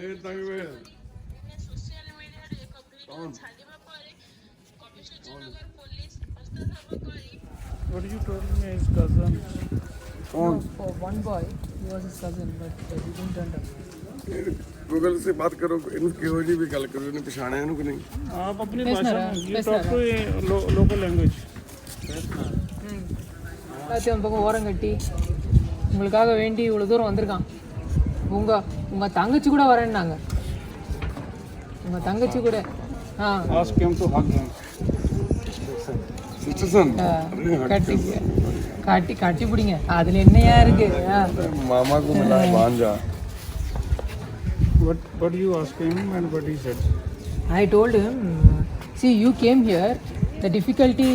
ਇਹ ਤੰਗ ਵੇ ਕੌਣ What you told me is cousin. कौन For one boy, he was his cousin, but he didn't turn up. Google से बात करो ਇਹਨੂੰ ਕਿਹੋ ਜਿਹੀ ਵੀ ਗੱਲ ਕਰੋ ਇਹਨੇ ਪਛਾਣਿਆ ਇਹਨੂੰ ਕਿ ਨਹੀਂ आप अपनी Yes, भाषा madam. में you Yes, talk to a local language. எல்லாத்தையும் அந்த பக்கம் ஓரம் கட்டி உங்களுக்காக வேண்டி இவ்வளோ தூரம் வந்திருக்கான். உங்கள் தங்கச்சி கூட வரேன்னாங்க. உங்கள் தங்கச்சி கூட Ask him to hug him. सिस्टरसन கட்டி காட்டி காட்டி பிடிங்க. அதில் என்னையா இருக்கு? मामा को मिला भांजा What you ask him and what he said? I told him, see, you came here. The difficulty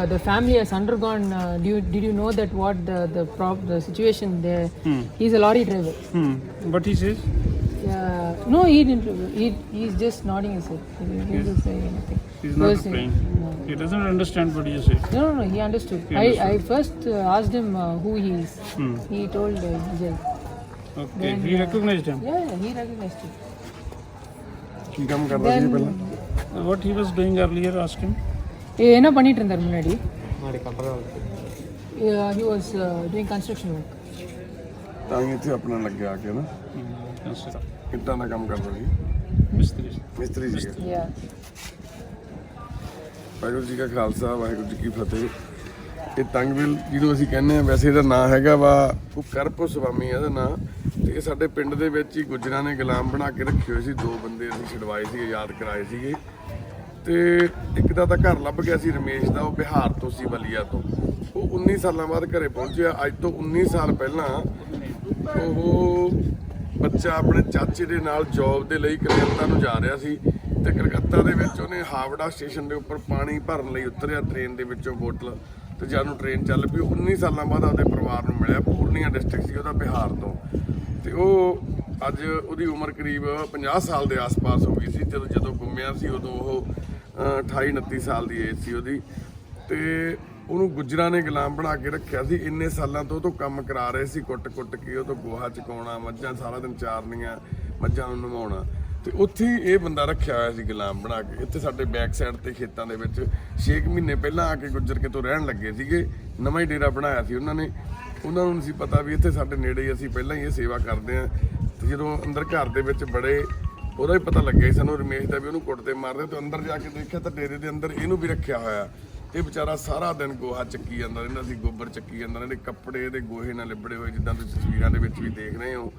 the family has undergone. Did you know that what the situation there? He's a lorry driver. But he says No, he didn't. He's just nodding his head. He didn't say anything. he's not Because, replying. no. He doesn't understand what you say. No, he understood. I first asked him who he is. He told Vijay. Okay, Then, he recognized him. Yeah, he recognized it. ਕੀ ਕੰਮ ਕਰਦਾ ਸੀ ਪਹਿਲਾਂ What he was doing earlier, ask him. என்ன பண்ணிட்டு இருந்தார் முன்னாடி? He was doing construction work. ਤਾਂ ਹੀ ਇੱਥੇ ਆਪਣਾ ਲੱਗਿਆ ਆ ਕੇ ਨਾ Consider. ਇੱਟਾਂ ਦਾ ਕੰਮ ਕਰਦਾ ਸੀ Mistri. ਮਿਸਤਰੀ ਸੀ Yeah. ਵਾਹਿਗੁਰੂ ਜੀ ਕਾ ਖਾਲਸਾ ਵਾਹਿਗੁਰੂ ਜੀ ਕੀ ਫਤਿਹ ਇਹ ਤੰਗਵਿਲ ਜਿਹਨੂੰ ਅਸੀਂ ਕਹਿੰਦੇ ਆ ਵੈਸੇ ਇਹਦਾ ਨਾਂ ਹੈਗਾ ਵਾ ਕਰਪੋ ਸਵਾਮੀ ਇਹਦਾ ਨਾਂ ਤੇ ਇਹ ਸਾਡੇ ਪਿੰਡ ਦੇ ਵਿੱਚ ਹੀ ਗੁੱਜਰਾਂ ਨੇ ਗੁਲਾਮ ਬਣਾ ਕੇ ਰੱਖੇ ਹੋਏ ਸੀ ਦੋ ਬੰਦੇ ਅਸੀਂ ਛਡਵਾਏ ਸੀ ਆਜ਼ਾਦ ਕਰਾਏ ਸੀਗੇ ਤੇ ਇੱਕ ਦਾ ਤਾਂ ਘਰ ਲੱਭ ਗਿਆ ਸੀ ਰਮੇਸ਼ ਦਾ ਉਹ ਬਿਹਾਰ ਤੋਂ ਸੀ ਬਲੀਆ ਤੋਂ ਉਹ 19 ਸਾਲਾਂ ਬਾਅਦ ਘਰੇ ਪਹੁੰਚਿਆ ਅੱਜ ਤੋਂ 19 ਸਾਲ ਪਹਿਲਾਂ ਉਹ ਬੱਚਾ ਆਪਣੇ ਚਾਚੇ ਦੇ ਨਾਲ ਜੌਬ ਦੇ ਲਈ ਕਲਕੱਤਾ ਨੂੰ ਜਾ ਰਿਹਾ ਸੀ ਤੇ ਕਲਕੱਤਾ ਦੇ ਵਿੱਚ ਉਹਨੇ ਹਾਵੜਾ ਸਟੇਸ਼ਨ ਦੇ ਉੱਪਰ ਪਾਣੀ ਭਰਨ ਲਈ ਉਤਰਿਆ ਟ੍ਰੇਨ ਦੇ ਵਿੱਚੋਂ ਬੋਤਲ ਤੇ ਜਦ ਨੂੰ ਟ੍ਰੇਨ ਚੱਲ ਪਈ 19 ਸਾਲਾਂ ਬਾਅਦ ਆਪਦੇ ਪਰਿਵਾਰ ਨੂੰ ਮਿਲਿਆ ਪੂਰਨੀਆ ਡਿਸਟ੍ਰਿਕਟ ਸੀ ਉਹਦਾ ਬਿਹਾਰ ਤੋਂ ਤੇ ਉਹ ਅੱਜ ਉਹਦੀ ਉਮਰ ਕਰੀਬ 50 ਸਾਲ ਦੇ ਆਸ-ਪਾਸ ਹੋ ਗਈ ਸੀ ਜਦੋਂ ਗੁੰਮਿਆ ਸੀ ਉਦੋਂ ਉਹ 28-29 ਸਾਲ ਦੀ ਏਜ ਸੀ ਉਹਦੀ ਤੇ ਉਹਨੂੰ ਗੁੱਜਰਾਂ ਨੇ ਗੁਲਾਮ ਬਣਾ ਕੇ ਰੱਖਿਆ ਸੀ ਇੰਨੇ ਸਾਲਾਂ ਤੋਂ ਉਹ ਤੋਂ ਕੰਮ ਕਰਾ ਰਹੇ ਸੀ ਕੁੱਟ-ਕੁੱਟ ਕੇ ਉਹ ਤੋਂ ਗੋਹਾ ਚਕਾਉਣਾ ਮੱਝਾਂ ਸਾਰਾ ਦਿਨ ਚਾਰਨੀਆਂ ਮੱਝਾਂ ਨੂੰ ਨਵਾਉਣਾ ਤੇ ਉੱਥੇ ਹੀ ਇਹ ਬੰਦਾ ਰੱਖਿਆ ਹੋਇਆ ਸੀ ਗੁਲਾਮ ਬਣਾ ਕੇ ਇੱਥੇ ਸਾਡੇ ਬੈਕ ਸਾਈਡ ਤੇ ਖੇਤਾਂ ਦੇ ਵਿੱਚ 6 ਮਹੀਨੇ ਪਹਿਲਾਂ ਆ ਕੇ ਗੁੱਜਰ ਕਿਤੋਂ ਰਹਿਣ ਲੱਗੇ ਸੀਗੇ ਨਵਾਂ ਹੀ ਡੇਰਾ ਬਣਾਇਆ ਸੀ ਉਹਨਾਂ ਨੂੰ ਨਹੀਂ ਸੀ ਪਤਾ ਵੀ ਇੱਥੇ ਸਾਡੇ ਨੇੜੇ ਹੀ ਅਸੀਂ ਪਹਿਲਾਂ ਹੀ ਇਹ ਸੇਵਾ ਕਰਦੇ ਹਾਂ ਤੇ ਜਦੋਂ ਅੰਦਰ ਘਰ ਦੇ ਵਿੱਚ ਬੜੇ ਉਹਦਾ ਹੀ ਪਤਾ ਲੱਗਿਆ ਸਾਨੂੰ ਰਮੇਸ਼ ਦਾ ਵੀ ਉਹਨੂੰ ਕੁੱਟਦੇ ਮਾਰਦੇ ਤੇ ਅੰਦਰ ਜਾ ਕੇ ਦੇਖਿਆ ਤਾਂ ਡੇਰੇ ਦੇ ਅੰਦਰ ਇਹਨੂੰ ਵੀ ਰੱਖਿਆ ਹੋਇਆ ਇਹ ਵਿਚਾਰਾ ਸਾਰਾ ਦਿਨ ਗੋਹਾ ਚੱਕੀ ਜਾਂਦਾ ਰਹਿੰਦਾ ਸੀ ਗੋਬਰ ਚੱਕੀ ਜਾਂਦਾ ਇਹਦੇ ਕੱਪੜੇ ਇਹਦੇ ਗੋਹੇ ਨਾਲ ਲਿਬੜੇ ਹੋਏ ਜਿੱਦਾਂ ਤੁਸੀਂ ਤਸਵੀਰਾਂ ਦੇ ਵਿੱਚ ਵੀ ਦੇਖ ਰਹੇ ਹੋ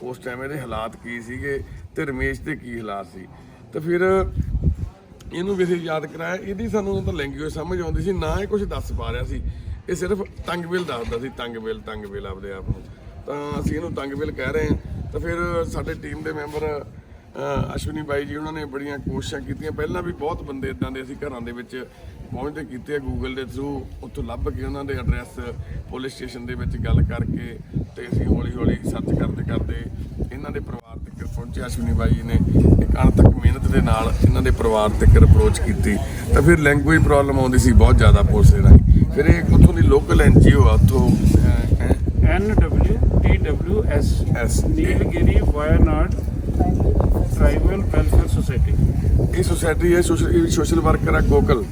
ਉਸ ਟਾਈਮ ਇਹਦੇ ਹਾਲਾਤ ਕੀ ਸੀਗੇ ਤੇ ਰਮੇਸ਼ ਦੇ ਕੀ ਹਾਲਾਤ ਸੀ ਤੇ ਫਿਰ ਇਹਨੂੰ ਵੀ ਅਸੀਂ ਯਾਦ ਕਰਾਇਆ ਇਹਦੀ ਸਾਨੂੰ ਤਾਂ ਲੈਂਗੁਏਜ ਸਮਝ ਆਉਂਦੀ ਸੀ ਨਾ ਇਹ ਕੁਝ ਦੱਸ ਪਾ ਰਿਹਾ ਸੀ ਇਹ ਸਿਰਫ ਤੰਗਵਿਲ ਦੱਸਦਾ ਸੀ ਤੰਗਵਿਲ ਆਪਦੇ ਆਪ ਨੂੰ ਤਾਂ ਅਸੀਂ ਇਹਨੂੰ ਤੰਗਵਿਲ ਕਹਿ ਰਹੇ ਹਾਂ ਤਾਂ ਫਿਰ ਸਾਡੇ ਟੀਮ ਦੇ ਮੈਂਬਰ ਅਸ਼ਵਨੀ ਬਾਈ ਜੀ ਉਹਨਾਂ ਨੇ ਬੜੀਆਂ ਕੋਸ਼ਿਸ਼ਾਂ ਕੀਤੀਆਂ ਪਹਿਲਾਂ ਵੀ ਬਹੁਤ ਬੰਦੇ ਇਦਾਂ ਦੇ ਅਸੀਂ ਘਰਾਂ ਦੇ ਵਿੱਚ ਪਹੁੰਚਦੇ ਕੀਤੇ ਆ ਗੂਗਲ ਦੇ ਥਰੂ ਉੱਥੋਂ ਲੱਭ ਕੇ ਉਹਨਾਂ ਦੇ ਐਡਰੈਸ ਪੁਲਿਸ ਸਟੇਸ਼ਨ ਦੇ ਵਿੱਚ ਗੱਲ ਕਰਕੇ ਤੇ ਅਸੀਂ ਹੌਲੀ ਸਰਚ ਕਰਦੇ ਇਹਨਾਂ ਦੇ ਪਰਿਵਾਰ ਤੱਕ ਪਹੁੰਚੇ ਅਸ਼ਵਨੀ ਬਾਈ ਜੀ ਨੇ ਇੱਕ ਅਣਥੱਕ ਮਿਹਨਤ ਦੇ ਨਾਲ ਇਹਨਾਂ ਦੇ ਪਰਿਵਾਰ ਤੱਕ ਅਪਰੋਚ ਕੀਤੀ ਤਾਂ ਫਿਰ ਲੈਂਗੁਏਜ ਪ੍ਰੋਬਲਮ ਆਉਂਦੀ ਸੀ ਬਹੁਤ ਜ਼ਿਆਦਾ ਪੁਲਿਸ ਦੇ ਰਾਹੀਂ ਫਿਰ ਇਹ ਉੱਥੋਂ ਦੀ ਲੋਕਲ NGO ਆ ਉੱਥੋਂ NWTWS Nilgiri Wayanad tribal welfare society ਇਹ ਸੁਸਾਇਟੀ ਹੈ ਸੋਸ਼ਲ ਵਰਕਰ ਆ ਗੋਕਲ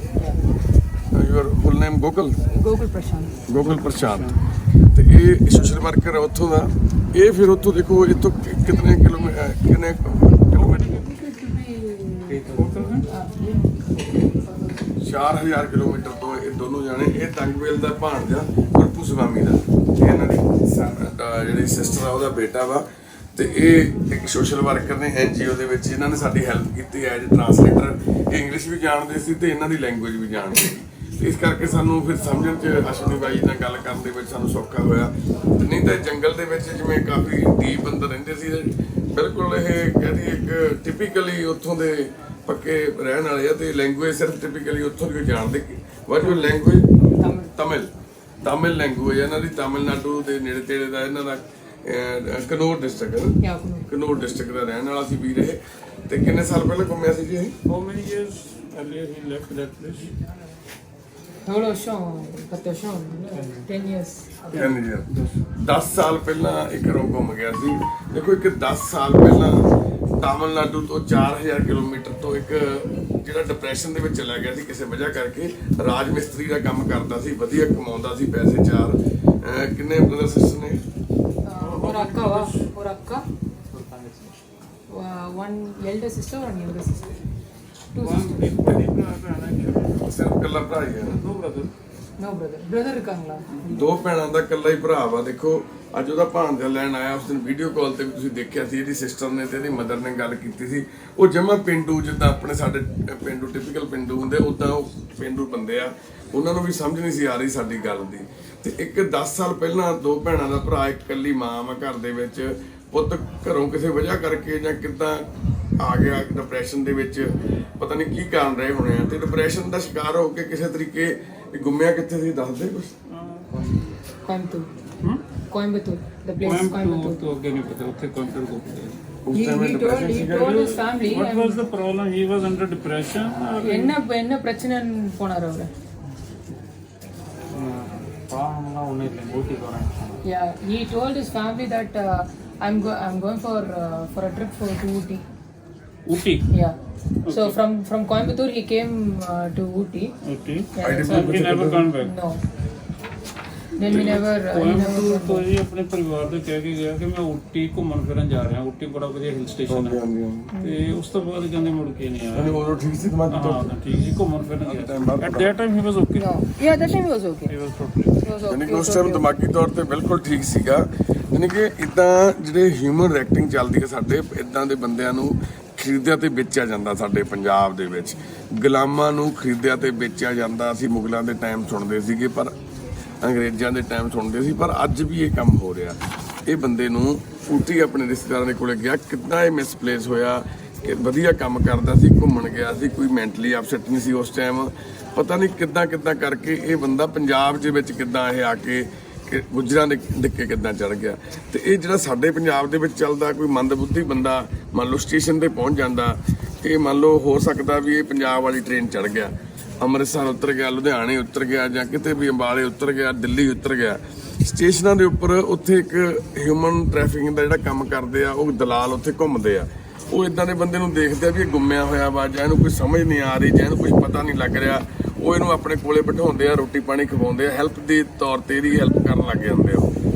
ਯੂਰ ਫੁੱਲ ਨੇਮ ਗੋਕਲ ਪ੍ਰਸ਼ਾਂਤ ਤੇ ਇਹ ਸੋਸ਼ਲ ਵਰਕਰ ਆ ਉੱਥੋਂ ਦਾ ਇਹ ਫਿਰ ਉੱਥੋਂ ਦੇਖੋ ਇੱਥੋਂ ਕਿੰਨੇ ਕਿਲੋਮੀਟਰ 4000 ਕਿਲੋਮੀਟਰ ਤੋਂ ਇਹ ਦੋਨੋਂ ਜਾਣੇ ਇਹ ਤੰਗਵੇਲ ਦਾ ਭਾਣਜਾ ਗੁਰਪੂ ਸਵਾਮੀ ਦਾ ਇਹਨਾਂ ਦੀ ਜਿਹੜੀ ਸਿਸਟਰ ਆ ਉਹਦਾ ਬੇਟਾ ਵਾ ਤੇ ਇਹ ਇੱਕ ਸੋਸ਼ਲ ਵਰਕਰ ਨੇ NGO ਦੇ ਵਿੱਚ ਇਹਨਾਂ ਨੇ ਸਾਡੀ ਹੈਲਪ ਕੀਤੀ ਐਜ਼ ਟਰਾਂਸਲੇਟਰ ਇਹ ਇੰਗਲਿਸ਼ ਵੀ ਜਾਣਦੇ ਸੀ ਤੇ ਇਹਨਾਂ ਦੀ ਲੈਂਗੁਏਜ ਵੀ ਜਾਣਦੇ ਸੀ ਤੇ ਇਸ ਕਰਕੇ ਸਾਨੂੰ ਫਿਰ ਸਮਝਣ 'ਚ ਅਸ਼ਵਨੀ ਬਾਈ ਨਾਲ ਗੱਲ ਕਰਨ ਦੇ ਵਿੱਚ ਸਾਨੂੰ ਸੌਖਾ ਹੋਇਆ ਨਹੀਂ ਤਾਂ ਜੰਗਲ ਦੇ ਵਿੱਚ ਜਿਵੇਂ ਕਾਫੀ ਡੀਪ ਅੰਦਰ ਰਹਿੰਦੇ ਸੀ ਬਿਲਕੁਲ ਇਹ ਕਹਿੰਦੀ ਇੱਕ ਟਿਪੀਕਲੀ ਉੱਥੋਂ ਦੇ ਪੱਕੇ ਰਹਿਣ ਵਾਲੇ ਆ ਤੇ ਲੈਂਗੁਏਜ ਸਿਰਫ ਟਿਪੀਕਲੀ ਉੱਥੋਂ ਦੀ ਜਾਣਦੇ what your language Tamil language ਇਹਨਾਂ ਦੀ ਤਾਮਿਲਨਾਡੂ ਦੇ ਨੇੜੇ ਤੇੜੇ ਦਾ ਇਹਨਾਂ ਦਾ ਕਨੌਰ ਡਿਸਟ੍ਰਿਕਟ ਦਾ ਰਹਿਣ ਵਾਲਾ ਸੀ ਵੀ ਰਹੇ ਤੇ ਕਿੰਨੇ ਸਾਲ ਪਹਿਲਾਂ ਘੁੰਮਿਆ ਸੀ ਜੀ ਇਹ How many years earlier he left that place? எவ்வளோ வருஷம் 10 வருஷம் 10 years 10 ਸਾਲ ਪਹਿਲਾਂ ਇੱਕ ਘਰੋਂ ਘੁੰਮ ਗਿਆ ਸੀ। ਦੇਖੋ ਇੱਕ 10 ਸਾਲ ਪਹਿਲਾਂ ਤਾਮਿਲਨਾਡੂ ਤੋਂ 4000 ਕਿਲੋਮੀਟਰ ਤੋਂ ਇੱਕ ਜਿਹੜਾ ਡਿਪਰੈਸ਼ਨ ਦੇ ਵਿੱਚ ਚਲਾ ਗਿਆ ਸੀ ਕਿਸੇ ਵਜ੍ਹਾ ਕਰਕੇ। ਰਾਜ ਮਿਸਤਰੀ ਦਾ ਕੰਮ ਕਰਦਾ ਸੀ, ਵਧੀਆ ਕਮਾਉਂਦਾ ਸੀ ਪੈਸੇ ਚਾਰ। ਕਿੰਨੇ ਬ੍ਰਦਰ ਸਿਸਟਰ ਨੇ? ஒரு அக்காவா ஒரு அக்கா one elder sister one younger sister two sisters ਸਿਰਫ ਇਕੱਲਾ ਭਰਾ ਹੀ ਹੈ ਨਾ? no brother இருக்காங்களா? ਦੋ ਭੈਣਾਂ ਦਾ ਇਕੱਲਾ ਹੀ ਭਰਾ ਵਾ। ਦੇਖੋ ਅੱਜ ਉਹਦਾ ਭਾਂਜਾ ਲੈਣ ਆਇਆ, ਉਸ ਦਿਨ ਵੀਡੀਓ ਕਾਲ ਤੇ ਵੀ ਤੁਸੀਂ ਦੇਖਿਆ ਸੀ, ਇਹਦੀ ਸਿਸਟਰ ਨੇ ਤੇ ਇਹਦੀ ਮਦਰ ਨੇ ਗੱਲ ਕੀਤੀ ਸੀ। ਉਹ ਜਮਾ ਪਿੰਡੂ, ਜਿੱਦਾਂ ਆਪਣੇ ਸਾਡੇ ਪਿੰਡੂ ਟਿਪੀਕਲ ਪਿੰਡੂ ਹੁੰਦੇ ਉਦਾਂ ਉਹ ਪਿੰਡੂ ਬੰਦੇ ਆ। ਉਹਨਾਂ ਨੂੰ ਵੀ ਸਮਝ ਨਹੀਂ ਸੀ ਆ ਰਹੀ ਸਾਡੀ ਗੱਲ ਦੀ। ਤੇ ਇੱਕ 10 ਸਾਲ ਪਹਿਲਾਂ ਦੋ ਭੈਣਾਂ ਦਾ ਭਰਾ, ਇੱਕ ਇਕੱਲੀ ਮਾਂ ਵਾ ਘਰ ਦੇ ਵਿੱਚ। ਪੁੱਤ ਘਰੋਂ ਕਿਸੇ ਵਜ੍ਹਾ ਕਰਕੇ ਜਾਂ ਕਿੱਦਾਂ ਆ ਗਿਆ ਡਿਪਰੈਸ਼ਨ ਦੇ ਵਿੱਚ, ਪਤਾ ਨਹੀਂ ਕੀ ਕਾਰਨ ਰਹੇ ਹੋਣੇ ਆ। ਤੇ ਡਿਪਰੈਸ਼ਨ ਦਾ ਸ਼ਿਕਾਰ ਹੋ ਕੇ ਕਿਸੇ ਤਰੀਕੇ ਗੁੰਮਿਆ ਕਿੱਥੇ ਸੀ, ਦੱਸਦੇ ਕੁਛ? Coimbatore the place Coimbatore तो आगे नहीं पता, उत्थे Coimbatore को पता है। he told his family What was the problem? He was under depression or என்ன பிரச்சனைன்னு போனார் அவரு? Yeah, he told his family that I'm going for a trip to Ooty. Ooty? Yeah. So from Coimbatore he came to Ooty. Okay. Yeah, So he never come back. no. Then we never Coimbatore ਤੋਂ ਜੀ ਆਪਣੇ ਪਰਿਵਾਰ ਦੇ ਕਹਿ ਕੇ ਗਿਆ ਕਿ ਮੈਂ ਊਟੀ ਘੁੰਮਣ ਫਿਰਨ ਜਾ ਰਿਹਾ। ਊਟੀ ਬੜਾ ਵਧੀਆ ਹਿਲ ਸਟੇਸ਼ਨ ਹੈ। ਤੇ ਉਸ ਤੋਂ ਬਾਅਦ ਕਹਿੰਦੇ ਮੁੜ ਕੇ ਨਹੀਂ ਆਇਆ। ਉਹ ਠੀਕ ਸੀ ਦਿਮਾਗ ਤੋਂ? ਹਾਂ ਠੀਕ ਜੀ, ਘੁੰਮਣ ਫਿਰਨ ਗਿਆ। At that time he was okay. Yeah, that time he was okay. He was totally He was ਯਾਨੀ okay. ਕਿ ਉਸ ਟਾਈਮ ਦਿਮਾਗੀ ਤੌਰ ਤੇ ਬਿਲਕੁਲ ਠੀਕ ਸੀਗਾ। ਯਾਨੀ ਕਿ ਇਦਾਂ ਜਿਹੜੇ ਹਿਊਮਨ ਰੈਕਟਿੰਗ ਚੱਲਦੀ ਹੈ ਸਾਡੇ, ਇਦਾਂ ਦੇ ਬੰਦਿਆਂ ਨੂੰ ਖਰੀਦਿਆ ਤੇ ਵੇਚਿਆ ਜਾਂਦਾ। ਸਾਡੇ ਪੰਜਾਬ ਦੇ ਵਿੱਚ ਗੁਲਾਮਾਂ ਨੂੰ ਖਰੀਦਿਆ ਤੇ ਵੇਚਿਆ ਜਾਂਦਾ। ਅਸੀਂ ਮੁਗਲਾਂ ਦੇ ਟਾਈਮ ਸੁਣਦੇ ਸੀਗੇ, ਪਰ ਅੰਗਰੇਜ਼ਾਂ ਦੇ ਟਾਈਮ ਸੁਣਦੇ ਸੀ, ਪਰ ਅੱਜ ਵੀ ਇਹ ਕੰਮ ਹੋ ਰਿਹਾ। ਇਹ ਬੰਦੇ ਨੂੰ ਊਟੀ ਆਪਣੇ ਰਿਸ਼ਤੇਦਾਰਾਂ ਦੇ ਕੋਲੇ ਗਿਆ, ਕਿੱਦਾਂ ਇਹ ਮਿਸਪਲੇਸ ਹੋਇਆ ਕਿ ਵਧੀਆ ਕੰਮ ਕਰਦਾ ਸੀ, ਘੁੰਮਣ ਗਿਆ ਸੀ, ਕੋਈ ਮੈਂਟਲੀ ਅਪਸੈਟ ਨਹੀਂ ਸੀ ਉਸ ਟਾਈਮ। ਪਤਾ ਨਹੀਂ ਕਿੱਦਾਂ ਕਰਕੇ ਇਹ ਬੰਦਾ ਪੰਜਾਬ ਦੇ ਵਿੱਚ ਕਿੱਦਾਂ ਇਹ ਆ ਕੇ ਗੁੱਜਰਾਂ ਦੇ ਡਿੱਕੇ ਕਿੱਦਾਂ ਚੜ ਗਿਆ। ਤੇ ਇਹ ਜਿਹੜਾ ਸਾਡੇ ਪੰਜਾਬ ਦੇ ਵਿੱਚ ਚੱਲਦਾ, ਕੋਈ ਮੰਦਬੁੱਧੀ ਬੰਦਾ ਮੰਨ ਲਓ ਸਟੇਸ਼ਨ ਤੇ ਪਹੁੰਚ ਜਾਂਦਾ, ਇਹ ਮੰਨ ਲਓ ਹੋ ਸਕਦਾ ਵੀ ਇਹ ਪੰਜਾਬ ਵਾਲੀ ਟ੍ਰੇਨ ਚੜ ਗਿਆ, ਅੰਮ੍ਰਿਤਸਰ ਉਤਰ ਗਿਆ, ਲੁਧਿਆਣੇ ਉਤਰ ਗਿਆ, ਜਾਂ ਕਿਤੇ ਵੀ ਅੰਬਾਲੇ ਉਤਰ ਗਿਆ, ਦਿੱਲੀ ਉਤਰ ਗਿਆ। ਸਟੇਸ਼ਨਾਂ ਦੇ ਉੱਪਰ ਉੱਥੇ ਇੱਕ ਹਿਊਮਨ ਟ੍ਰੈਫਿਕਿੰਗ ਦਾ ਜਿਹੜਾ ਕੰਮ ਕਰਦੇ ਆ, ਉਹ ਦਲਾਲ ਉੱਥੇ ਘੁੰਮਦੇ ਆ। ਉਹ ਇਦਾਂ ਦੇ ਬੰਦੇ ਨੂੰ ਦੇਖਦੇ ਆ ਵੀ ਇਹ ਗੁੰਮਿਆ ਹੋਇਆ ਵਾ, ਜਾਂ ਇਹਨੂੰ ਕੋਈ ਸਮਝ ਨਹੀਂ ਆ ਰਹੀ, ਜਾਂ ਇਹਨੂੰ ਕੁਝ ਪਤਾ ਨਹੀਂ ਲੱਗ ਰਿਹਾ। ਉਹ ਇਹਨੂੰ ਆਪਣੇ ਕੋਲੇ ਬਿਠਾਉਂਦੇ ਆ, ਰੋਟੀ ਪਾਣੀ ਖਵਾਉਂਦੇ ਆ, ਹੈਲਪ ਦੇ ਤੌਰ ਤੇ ਇਹਦੀ ਹੈਲਪ ਕਰਨ ਲੱਗ ਜਾਂਦੇ ਆ।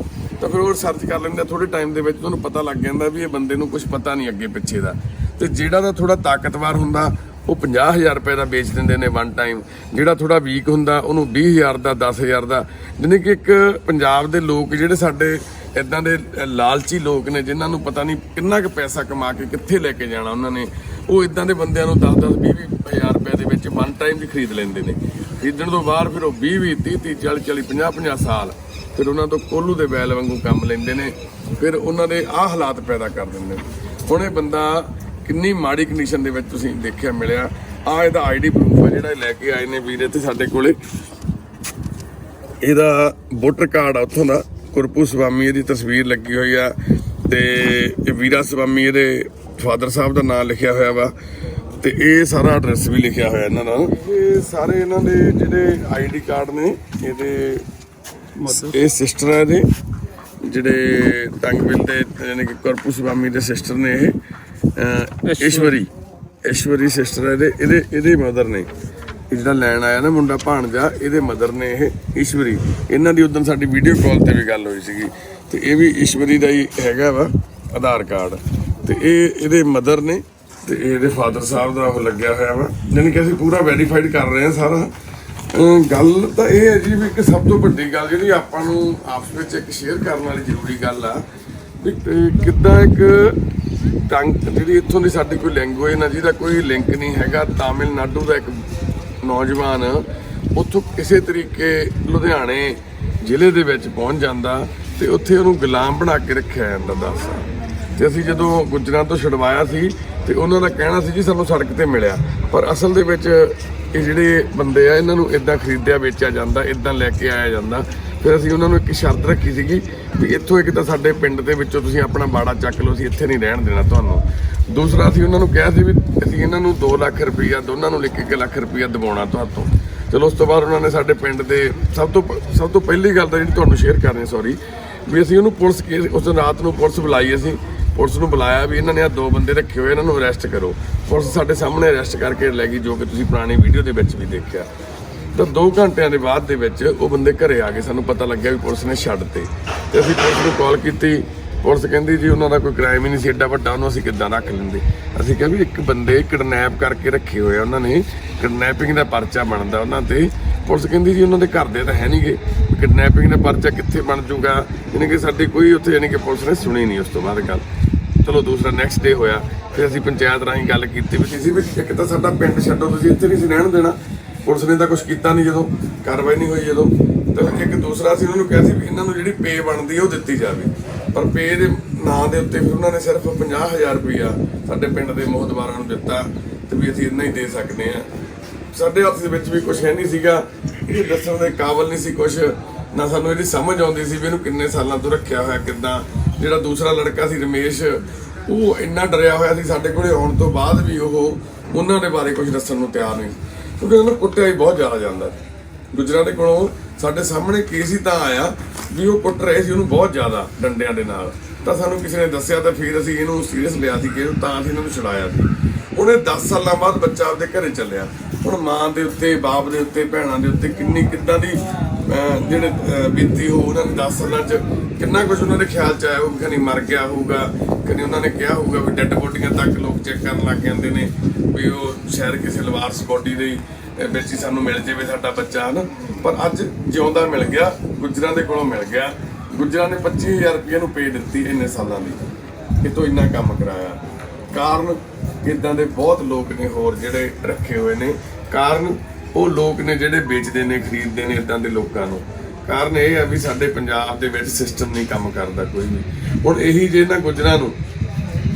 ਤਾਂ ਫਿਰ ਉਹ ਸਰਚ ਕਰ ਲੈਂਦੇ ਆ, ਥੋੜੇ ਟਾਈਮ ਦੇ ਵਿੱਚ ਤੁਹਾਨੂੰ ਪਤਾ ਲੱਗ ਜਾਂਦਾ ਵੀ ਇਹ ਬੰਦੇ ਨੂੰ ਕੁਝ ਪਤਾ ਨਹੀਂ ਅੱਗੇ ਪਿੱਛੇ ਦਾ। ਤੇ ਜਿਹੜਾ ਦਾ ਥੋੜਾ ਤਾਕਤਵਰ ਹੁੰਦਾ ਉਹ 50,000 ਰੁਪਏ ਦਾ ਵੇਚ ਦਿੰਦੇ ਨੇ ਵਨ ਟਾਈਮ। ਜਿਹੜਾ ਥੋੜਾ ਵੀਕ ਹੁੰਦਾ ਉਹਨੂੰ 20,000 ਦਾ, 10,000 ਦਾ। ਜਿਵੇਂ ਕਿ ਇੱਕ ਪੰਜਾਬ ਦੇ ਲੋਕ ਜਿਹੜੇ ਸਾਡੇ ਇਦਾਂ ਦੇ ਲਾਲਚੀ ਲੋਕ ਨੇ, ਜਿਨ੍ਹਾਂ ਨੂੰ ਪਤਾ ਨਹੀਂ ਕਿੰਨਾ ਕੁ ਪੈਸਾ ਕਮਾ ਕੇ ਕਿੱਥੇ ਲੈ ਕੇ ਜਾਣਾ ਉਹਨਾਂ ਨੇ, ਉਹ ਇਦਾਂ ਦੇ ਬੰਦਿਆਂ ਨੂੰ 10-10, 20,000 ਰੁਪਏ ਦੇ ਵਿੱਚ ਵਨ ਟਾਈਮ ਵੀ ਖਰੀਦ ਲੈਂਦੇ ਨੇ। ਖਰੀਦਣ ਤੋਂ ਬਾਅਦ ਫਿਰ ਉਹ 20, 30, 40, 50 ਸਾਲ ਫਿਰ ਉਹਨਾਂ ਤੋਂ ਕੋਲੂ ਦੇ ਬੈਲ ਵਾਂਗੂ ਕੰਮ ਲੈਂਦੇ ਨੇ। ਫਿਰ ਉਹਨਾਂ ਦੇ ਆਹ ਹਾਲਾਤ ਪੈਦਾ ਕਰ ਦਿੰਦੇ ਨੇ। ਹੁਣ ਇਹ ਬੰਦਾ ਕਿੰਨੀ ਮਾੜੀ ਕੰਡੀਸ਼ਨ ਦੇ ਵਿੱਚ ਤੁਸੀਂ ਦੇਖਿਆ ਮਿਲਿਆ। ਆ ਇਹਦਾ ਆਈਡੀ ਪ੍ਰੂਫ ਹੈ ਜਿਹੜਾ ਲੈ ਕੇ ਆਏ ਨੇ ਵੀਰ ਇੱਥੇ ਸਾਡੇ ਕੋਲੇ। ਇਹਦਾ ਵੋਟਰ ਕਾਰਡ ਆ ਉੱਥੋਂ ਦਾ, ਕੁਰਪੂ ਸਵਾਮੀ ਇਹਦੀ ਤਸਵੀਰ ਲੱਗੀ ਹੋਈ ਆ, ਤੇ ਇਹ ਵੀਰਾ ਸਵਾਮੀ ਇਹਦੇ ਫਾਦਰ ਸਾਹਿਬ ਦਾ ਨਾਮ ਲਿਖਿਆ ਹੋਇਆ ਵਾ, ਤੇ ਇਹ ਸਾਰਾ ਐਡਰੈਸ ਵੀ ਲਿਖਿਆ ਹੋਇਆ ਇਹਨਾਂ ਦਾ। ਇਹ ਸਾਰੇ ਇਹਨਾਂ ਦੇ ਜਿਹੜੇ ਆਈਡੀ ਕਾਰਡ ਨੇ, ਇਹਦੇ ਇਹ ਸਿਸਟਰ ਆ ਇਹਦੇ, ਜਿਹੜੇ ਟੰਗਵਿਲ ਦੇ ਯਾਨੀ ਕਿ ਕੁਰਪੂ ਸਵਾਮੀ ਦੇ ਸਿਸਟਰ ਨੇ। ਇਹ ਈਸ਼ਵਰੀ ਸਿਸਟਰ ਹੈ ਇਹਦੇ ਮਦਰ ਨੇ। ਇਹ ਜਿਹੜਾ ਲੈਣ ਆਇਆ ਨਾ ਮੁੰਡਾ ਭਾਣਜਾ, ਇਹਦੇ ਮਦਰ ਨੇ ਇਹ ਈਸ਼ਵਰੀ। ਇਹਨਾਂ ਦੀ ਉਦੋਂ ਸਾਡੀ ਵੀਡੀਓ ਕਾਲ ਤੇ ਵੀ ਗੱਲ ਹੋਈ ਸੀਗੀ। ਤੇ ਇਹ ਵੀ ਈਸ਼ਵਰੀ ਦਾ ਹੀ ਹੈਗਾ ਵਾ ਆਧਾਰ ਕਾਰਡ। ਤੇ ਇਹ ਇਹਦੇ ਮਦਰ ਨੇ, ਤੇ ਇਹਦੇ ਫਾਦਰ ਸਾਹਿਬ ਦਾ ਉਹ ਲੱਗਿਆ ਹੋਇਆ ਵਾ। ਜਾਣੀ ਕਿ ਅਸੀਂ ਪੂਰਾ ਵੈਰੀਫਾਈਡ ਕਰ ਰਹੇ ਹਾਂ ਸਾਰਾ। ਗੱਲ ਤਾਂ ਇਹ ਹੈ ਜੀ ਵੀ ਇੱਕ ਸਭ ਤੋਂ ਵੱਡੀ ਗੱਲ ਜਿਹੜੀ ਆਪਾਂ ਨੂੰ ਆਪਸ ਵਿੱਚ ਇੱਕ ਸ਼ੇਅਰ ਕਰਨ ਵਾਲੀ ਜ਼ਰੂਰੀ ਗੱਲ ਆ ਵੀ ਕਿੱਦਾਂ ਇੱਕ ਜਿਹੜੀ ਇੱਥੋਂ ਦੀ ਸਾਡੀ ਕੋਈ ਲੈਂਗੁਏਜ ਨਾਲ ਜਿਹਦਾ ਕੋਈ ਲਿੰਕ ਨਹੀਂ ਹੈਗਾ। ਤਾਮਿਲਨਾਡੂ ਦਾ ਇੱਕ ਨੌਜਵਾਨ ਉੱਥੋਂ ਕਿਸੇ ਤਰੀਕੇ ਲੁਧਿਆਣੇ ਜ਼ਿਲ੍ਹੇ ਦੇ ਵਿੱਚ ਪਹੁੰਚ ਜਾਂਦਾ, ਤੇ ਉੱਥੇ ਉਹਨੂੰ ਗੁਲਾਮ ਬਣਾ ਕੇ ਰੱਖਿਆ ਜਾਂਦਾ 10 ਸਾਲ। ਤੇ ਅਸੀਂ ਜਦੋਂ ਗੁੱਜਰਾਂ ਤੋਂ ਛੁਡਵਾਇਆ ਸੀ, ਤੇ ਉਹਨਾਂ ਦਾ ਕਹਿਣਾ ਸੀ ਜੀ ਸਾਨੂੰ ਸੜਕ ਤੇ ਮਿਲਿਆ, ਪਰ ਅਸਲ ਦੇ ਵਿੱਚ ਇਹ ਜਿਹੜੇ ਬੰਦੇ ਆ ਇਹਨਾਂ ਨੂੰ ਇਦਾਂ ਖਰੀਦਿਆ ਵੇਚਿਆ ਜਾਂਦਾ, ਇਦਾਂ ਲੈ ਕੇ ਆਇਆ ਜਾਂਦਾ। ਫਿਰ ਅਸੀਂ ਉਹਨਾਂ ਨੂੰ ਇੱਕ ਸ਼ਰਤ ਰੱਖੀ ਸੀਗੀ ਵੀ ਇੱਥੋਂ ਇੱਕ ਤਾਂ ਸਾਡੇ ਪਿੰਡ ਦੇ ਵਿੱਚੋਂ ਤੁਸੀਂ ਆਪਣਾ ਬਾੜਾ ਚੱਕ ਲਓ, ਅਸੀਂ ਇੱਥੇ ਨਹੀਂ ਰਹਿਣ ਦੇਣਾ ਤੁਹਾਨੂੰ। ਦੂਸਰਾ ਅਸੀਂ ਉਹਨਾਂ ਨੂੰ ਕਿਹਾ ਸੀ ਵੀ ਅਸੀਂ ਇਹਨਾਂ ਨੂੰ 2 ਲੱਖ ਰੁਪਈਆ ਦੋਨਾਂ ਨੂੰ ਲਿਖ ਕੇ 1 ਲੱਖ ਰੁਪਈਆ ਦਿਵਾਉਣਾ ਤੁਹਾਤੋਂ। ਚਲੋ ਉਸ ਤੋਂ ਬਾਅਦ ਉਹਨਾਂ ਨੇ ਸਾਡੇ ਪਿੰਡ ਦੇ ਸਭ ਤੋਂ ਪਹਿਲੀ ਗੱਲ ਤਾਂ ਜਿਹੜੀ ਤੁਹਾਨੂੰ ਸ਼ੇਅਰ ਕਰਨੀ, ਸੌਰੀ, ਵੀ ਅਸੀਂ ਉਹਨੂੰ ਪੁਲਿਸ ਕੇਸ ਉਸ ਦਿਨ ਰਾਤ ਨੂੰ ਪੁਲਿਸ ਬੁਲਾਈ, ਅਸੀਂ ਪੁਲਿਸ ਨੂੰ ਬੁਲਾਇਆ ਵੀ ਇਹਨਾਂ ਨੇ ਆਹ 2 ਬੰਦੇ ਰੱਖੇ ਹੋਏ, ਇਹਨਾਂ ਨੂੰ ਅਰੈਸਟ ਕਰੋ। ਪੁਲਿਸ ਸਾਡੇ ਸਾਹਮਣੇ ਅਰੈਸਟ ਕਰਕੇ ਲੈ ਗਈ, ਜੋ ਕਿ ਤੁਸੀਂ ਪੁਰਾਣੀ ਵੀਡੀਓ ਦੇ ਵਿੱਚ ਵੀ ਦੇਖਿਆ। ਤਾਂ 2 ਘੰਟਿਆਂ ਦੇ ਬਾਅਦ ਦੇ ਵਿੱਚ ਉਹ ਬੰਦੇ ਘਰੇ ਆ ਗਏ, ਸਾਨੂੰ ਪਤਾ ਲੱਗਿਆ ਵੀ ਪੁਲਿਸ ਨੇ ਛੱਡ ਤੇ ਅਸੀਂ ਪੁਲਿਸ ਨੂੰ ਕਾਲ ਕੀਤੀ। ਪੁਲਿਸ ਕਹਿੰਦੀ ਜੀ ਉਹਨਾਂ ਦਾ ਕੋਈ ਕ੍ਰਾਈਮ ਹੀ ਨਹੀਂ ਸੀ ਏਡਾ ਵੱਡਾ, ਉਹਨੂੰ ਅਸੀਂ ਕਿੱਦਾਂ ਰੱਖ ਲੈਂਦੇ। ਅਸੀਂ ਕਿਹਾ ਵੀ ਇੱਕ ਬੰਦੇ ਕਿਡਨੈਪ ਕਰਕੇ ਰੱਖੇ ਹੋਏ ਆ, ਉਹਨਾਂ ਨੇ ਕਿਡਨੈਪਿੰਗ ਦਾ ਪਰਚਾ ਬਣਦਾ ਉਹਨਾਂ ਤੇ। ਪੁਲਿਸ ਕਹਿੰਦੀ ਜੀ ਉਹਨਾਂ ਦੇ ਘਰ ਦੇ ਤਾਂ ਹੈ ਨਹੀਂਗੇ, ਕਿਡਨੈਪਿੰਗ ਦਾ ਪਰਚਾ ਕਿੱਥੇ ਬਣ ਜੂਗਾ, ਯਾਨੀ ਕਿ ਸਾਡੀ ਕੋਈ ਉੱਥੇ ਯਾਨੀ ਕਿ ਪੁਲਿਸ ਨੇ ਸੁਣੀ ਨਹੀਂ ਉਸ ਤੋਂ ਬਾਅਦ ਗੱਲ। ਚਲੋ ਦੂਸਰਾ ਨੈਕਸਟ ਡੇ ਹੋਇਆ, ਫਿਰ ਅਸੀਂ ਪੰਚਾਇਤ ਰਾਹੀਂ ਗੱਲ ਕੀਤੀ ਵੀ ਕਿਸੇ ਵੀ ਇੱਕ ਤਾਂ ਸਾਡਾ ਪਿੰਡ ਛੱਡੋ, ਤੁਸੀਂ ਇੱਥੇ ਨਹੀਂ ਸੀ ਰਹਿਣ ਦੇਣਾ। ਪੁਲਿਸ ਨੇ ਤਾਂ ਕੁਛ ਕੀਤਾ ਨਹੀਂ, ਜਦੋਂ ਕਾਰਵਾਈ ਨਹੀਂ ਹੋਈ ਜਦੋਂ। ਤਾਂ ਇੱਕ ਦੂਸਰਾ ਅਸੀਂ ਉਹਨਾਂ ਨੂੰ ਕਿਹਾ ਸੀ ਵੀ ਇਹਨਾਂ ਨੂੰ ਜਿਹੜੀ ਪੇ ਬਣਦੀ ਹੈ ਉਹ ਦਿੱਤੀ ਜਾਵੇ, ਪਰ ਪੇ ਦੇ ਨਾਂ ਦੇ ਉੱਤੇ ਫਿਰ ਉਹਨਾਂ ਨੇ ਸਿਰਫ 50,000 ਰੁਪਈਆ ਸਾਡੇ ਪਿੰਡ ਦੇ ਮੋਹਤਬਾਰਾਂ ਨੂੰ ਦਿੱਤਾ ਤੇ ਵੀ ਅਸੀਂ ਇੰਨਾ ਹੀ ਦੇ ਸਕਦੇ ਹਾਂ। ਸਾਡੇ ਹੱਥ ਦੇ ਵਿੱਚ ਵੀ ਕੁਛ ਹੈ ਨਹੀਂ ਸੀਗਾ, ਇਹ ਦੱਸਣ ਦੇ ਕਾਬਲ ਨਹੀਂ ਸੀ ਕੁਛ, ਨਾ ਸਾਨੂੰ ਇਹਦੀ ਸਮਝ ਆਉਂਦੀ ਸੀ ਵੀ ਇਹਨੂੰ ਕਿੰਨੇ ਸਾਲਾਂ ਤੋਂ ਰੱਖਿਆ ਹੋਇਆ ਕਿੱਦਾਂ। ਜਿਹੜਾ ਦੂਸਰਾ ਲੜਕਾ ਸੀ ਰਮੇਸ਼, ਉਹ ਇੰਨਾ ਡਰਿਆ ਹੋਇਆ ਸੀ ਸਾਡੇ ਕੋਲੇ ਆਉਣ ਤੋਂ ਬਾਅਦ ਵੀ ਉਹ ਉਹਨਾਂ ਦੇ ਬਾਰੇ ਕੁਝ ਦੱਸਣ ਨੂੰ ਤਿਆਰ ਨਹੀਂ, ਕਿਉਂਕਿ ਉਹਨਾਂ ਨੂੰ ਕੁੱਟਿਆ ਹੀ ਬਹੁਤ ਜ਼ਿਆਦਾ ਜਾਂਦਾ। ਗੁੱਜਰਾਂ ਦੇ ਕੋਲੋਂ ਸਾਡੇ ਸਾਹਮਣੇ ਕੇਸ ਹੀ ਤਾਂ ਆਇਆ ਵੀ ਉਹ ਕੁੱਟ ਰਹੇ ਸੀ ਉਹਨੂੰ ਬਹੁਤ ਜ਼ਿਆਦਾ ਡੰਡਿਆਂ ਦੇ ਨਾਲ। ਤਾਂ ਸਾਨੂੰ ਕਿਸੇ ਨੇ ਦੱਸਿਆ ਤਾਂ ਫਿਰ ਅਸੀਂ ਇਹਨੂੰ ਸੀਰੀਅਸ ਲਿਆ ਸੀ ਕਿ ਤਾਂ ਅਸੀਂ ਇਹਨਾਂ ਨੂੰ ਛੁਡਾਇਆ ਸੀ। ਉਹਨੇ 10 ਸਾਲਾਂ ਬਾਅਦ ਬੱਚਾ ਆਪਦੇ ਘਰੇ ਚੱਲਿਆ। ਹੁਣ ਮਾਂ ਦੇ ਉੱਤੇ, ਬਾਪ ਦੇ ਉੱਤੇ, ਭੈਣਾਂ ਦੇ ਉੱਤੇ ਕਿੱਦਾਂ ਦੀ ਜਿਹੜੇ ਬੀਤੀ ਹੋ ਉਹਨਾਂ ਨੇ 10 ਸਾਲਾਂ 'ਚ ਕਿੰਨਾ ਕੁਝ ਉਹਨਾਂ ਦੇ ਖਿਆਲ 'ਚ ਆਇਆ। ਉਹ ਕਦੀ ਮਰ ਗਿਆ ਹੋਊਗਾ, ਕਦੀ ਉਹਨਾਂ ਨੇ ਕਿਹਾ ਹੋਊਗਾ ਵੀ ਡੈੱਡ ਬੋਡੀਆਂ ਤੱਕ ਲੋਕ ਚੈੱਕ ਕਰਨ ਲੱਗ ਜਾਂਦੇ ਨੇ ਵੀ ਉਹ ਸ਼ਾਇਦ ਕਿਸੇ ਲਵਾਰਸ ਬੋਡੀ ਦੇ ਵਿੱਚ ਹੀ ਸਾਨੂੰ ਮਿਲ ਜਾਵੇ ਸਾਡਾ ਬੱਚਾ, ਹਨ। ਪਰ ਅੱਜ ਜਿਉਂਦਾ ਮਿਲ ਗਿਆ, ਗੁੱਜਰਾਂ ਦੇ ਕੋਲੋਂ ਮਿਲ ਗਿਆ। ਗੁੱਜਰਾਂ ਨੇ 25,000 ਰੁਪਏ ਨੂੰ ਪੇ ਦਿੱਤੀ ਇੰਨੇ ਸਾਲਾਂ ਦੀ, ਇਹ ਤੋਂ ਇੰਨਾ ਕੰਮ ਕਰਾਇਆ। ਕਾਰਨ ਇੱਦਾਂ ਦੇ ਬਹੁਤ ਲੋਕ ਨੇ ਹੋਰ ਜਿਹੜੇ ਰੱਖੇ ਹੋਏ ਨੇ, ਕਾਰਨ ਉਹ ਲੋਕ ਨੇ ਜਿਹੜੇ ਵੇਚਦੇ ਨੇ, ਖਰੀਦਦੇ ਨੇ ਇੱਦਾਂ ਦੇ ਲੋਕਾਂ ਨੂੰ। ਕਾਰਨ ਇਹ ਆ ਵੀ ਸਾਡੇ ਪੰਜਾਬ ਦੇ ਵਿੱਚ ਸਿਸਟਮ ਨਹੀਂ ਕੰਮ ਕਰਦਾ ਕੋਈ ਵੀ। ਹੁਣ ਇਹੀ ਜੇ ਇਹਨਾਂ ਗੁੱਜਰਾਂ ਨੂੰ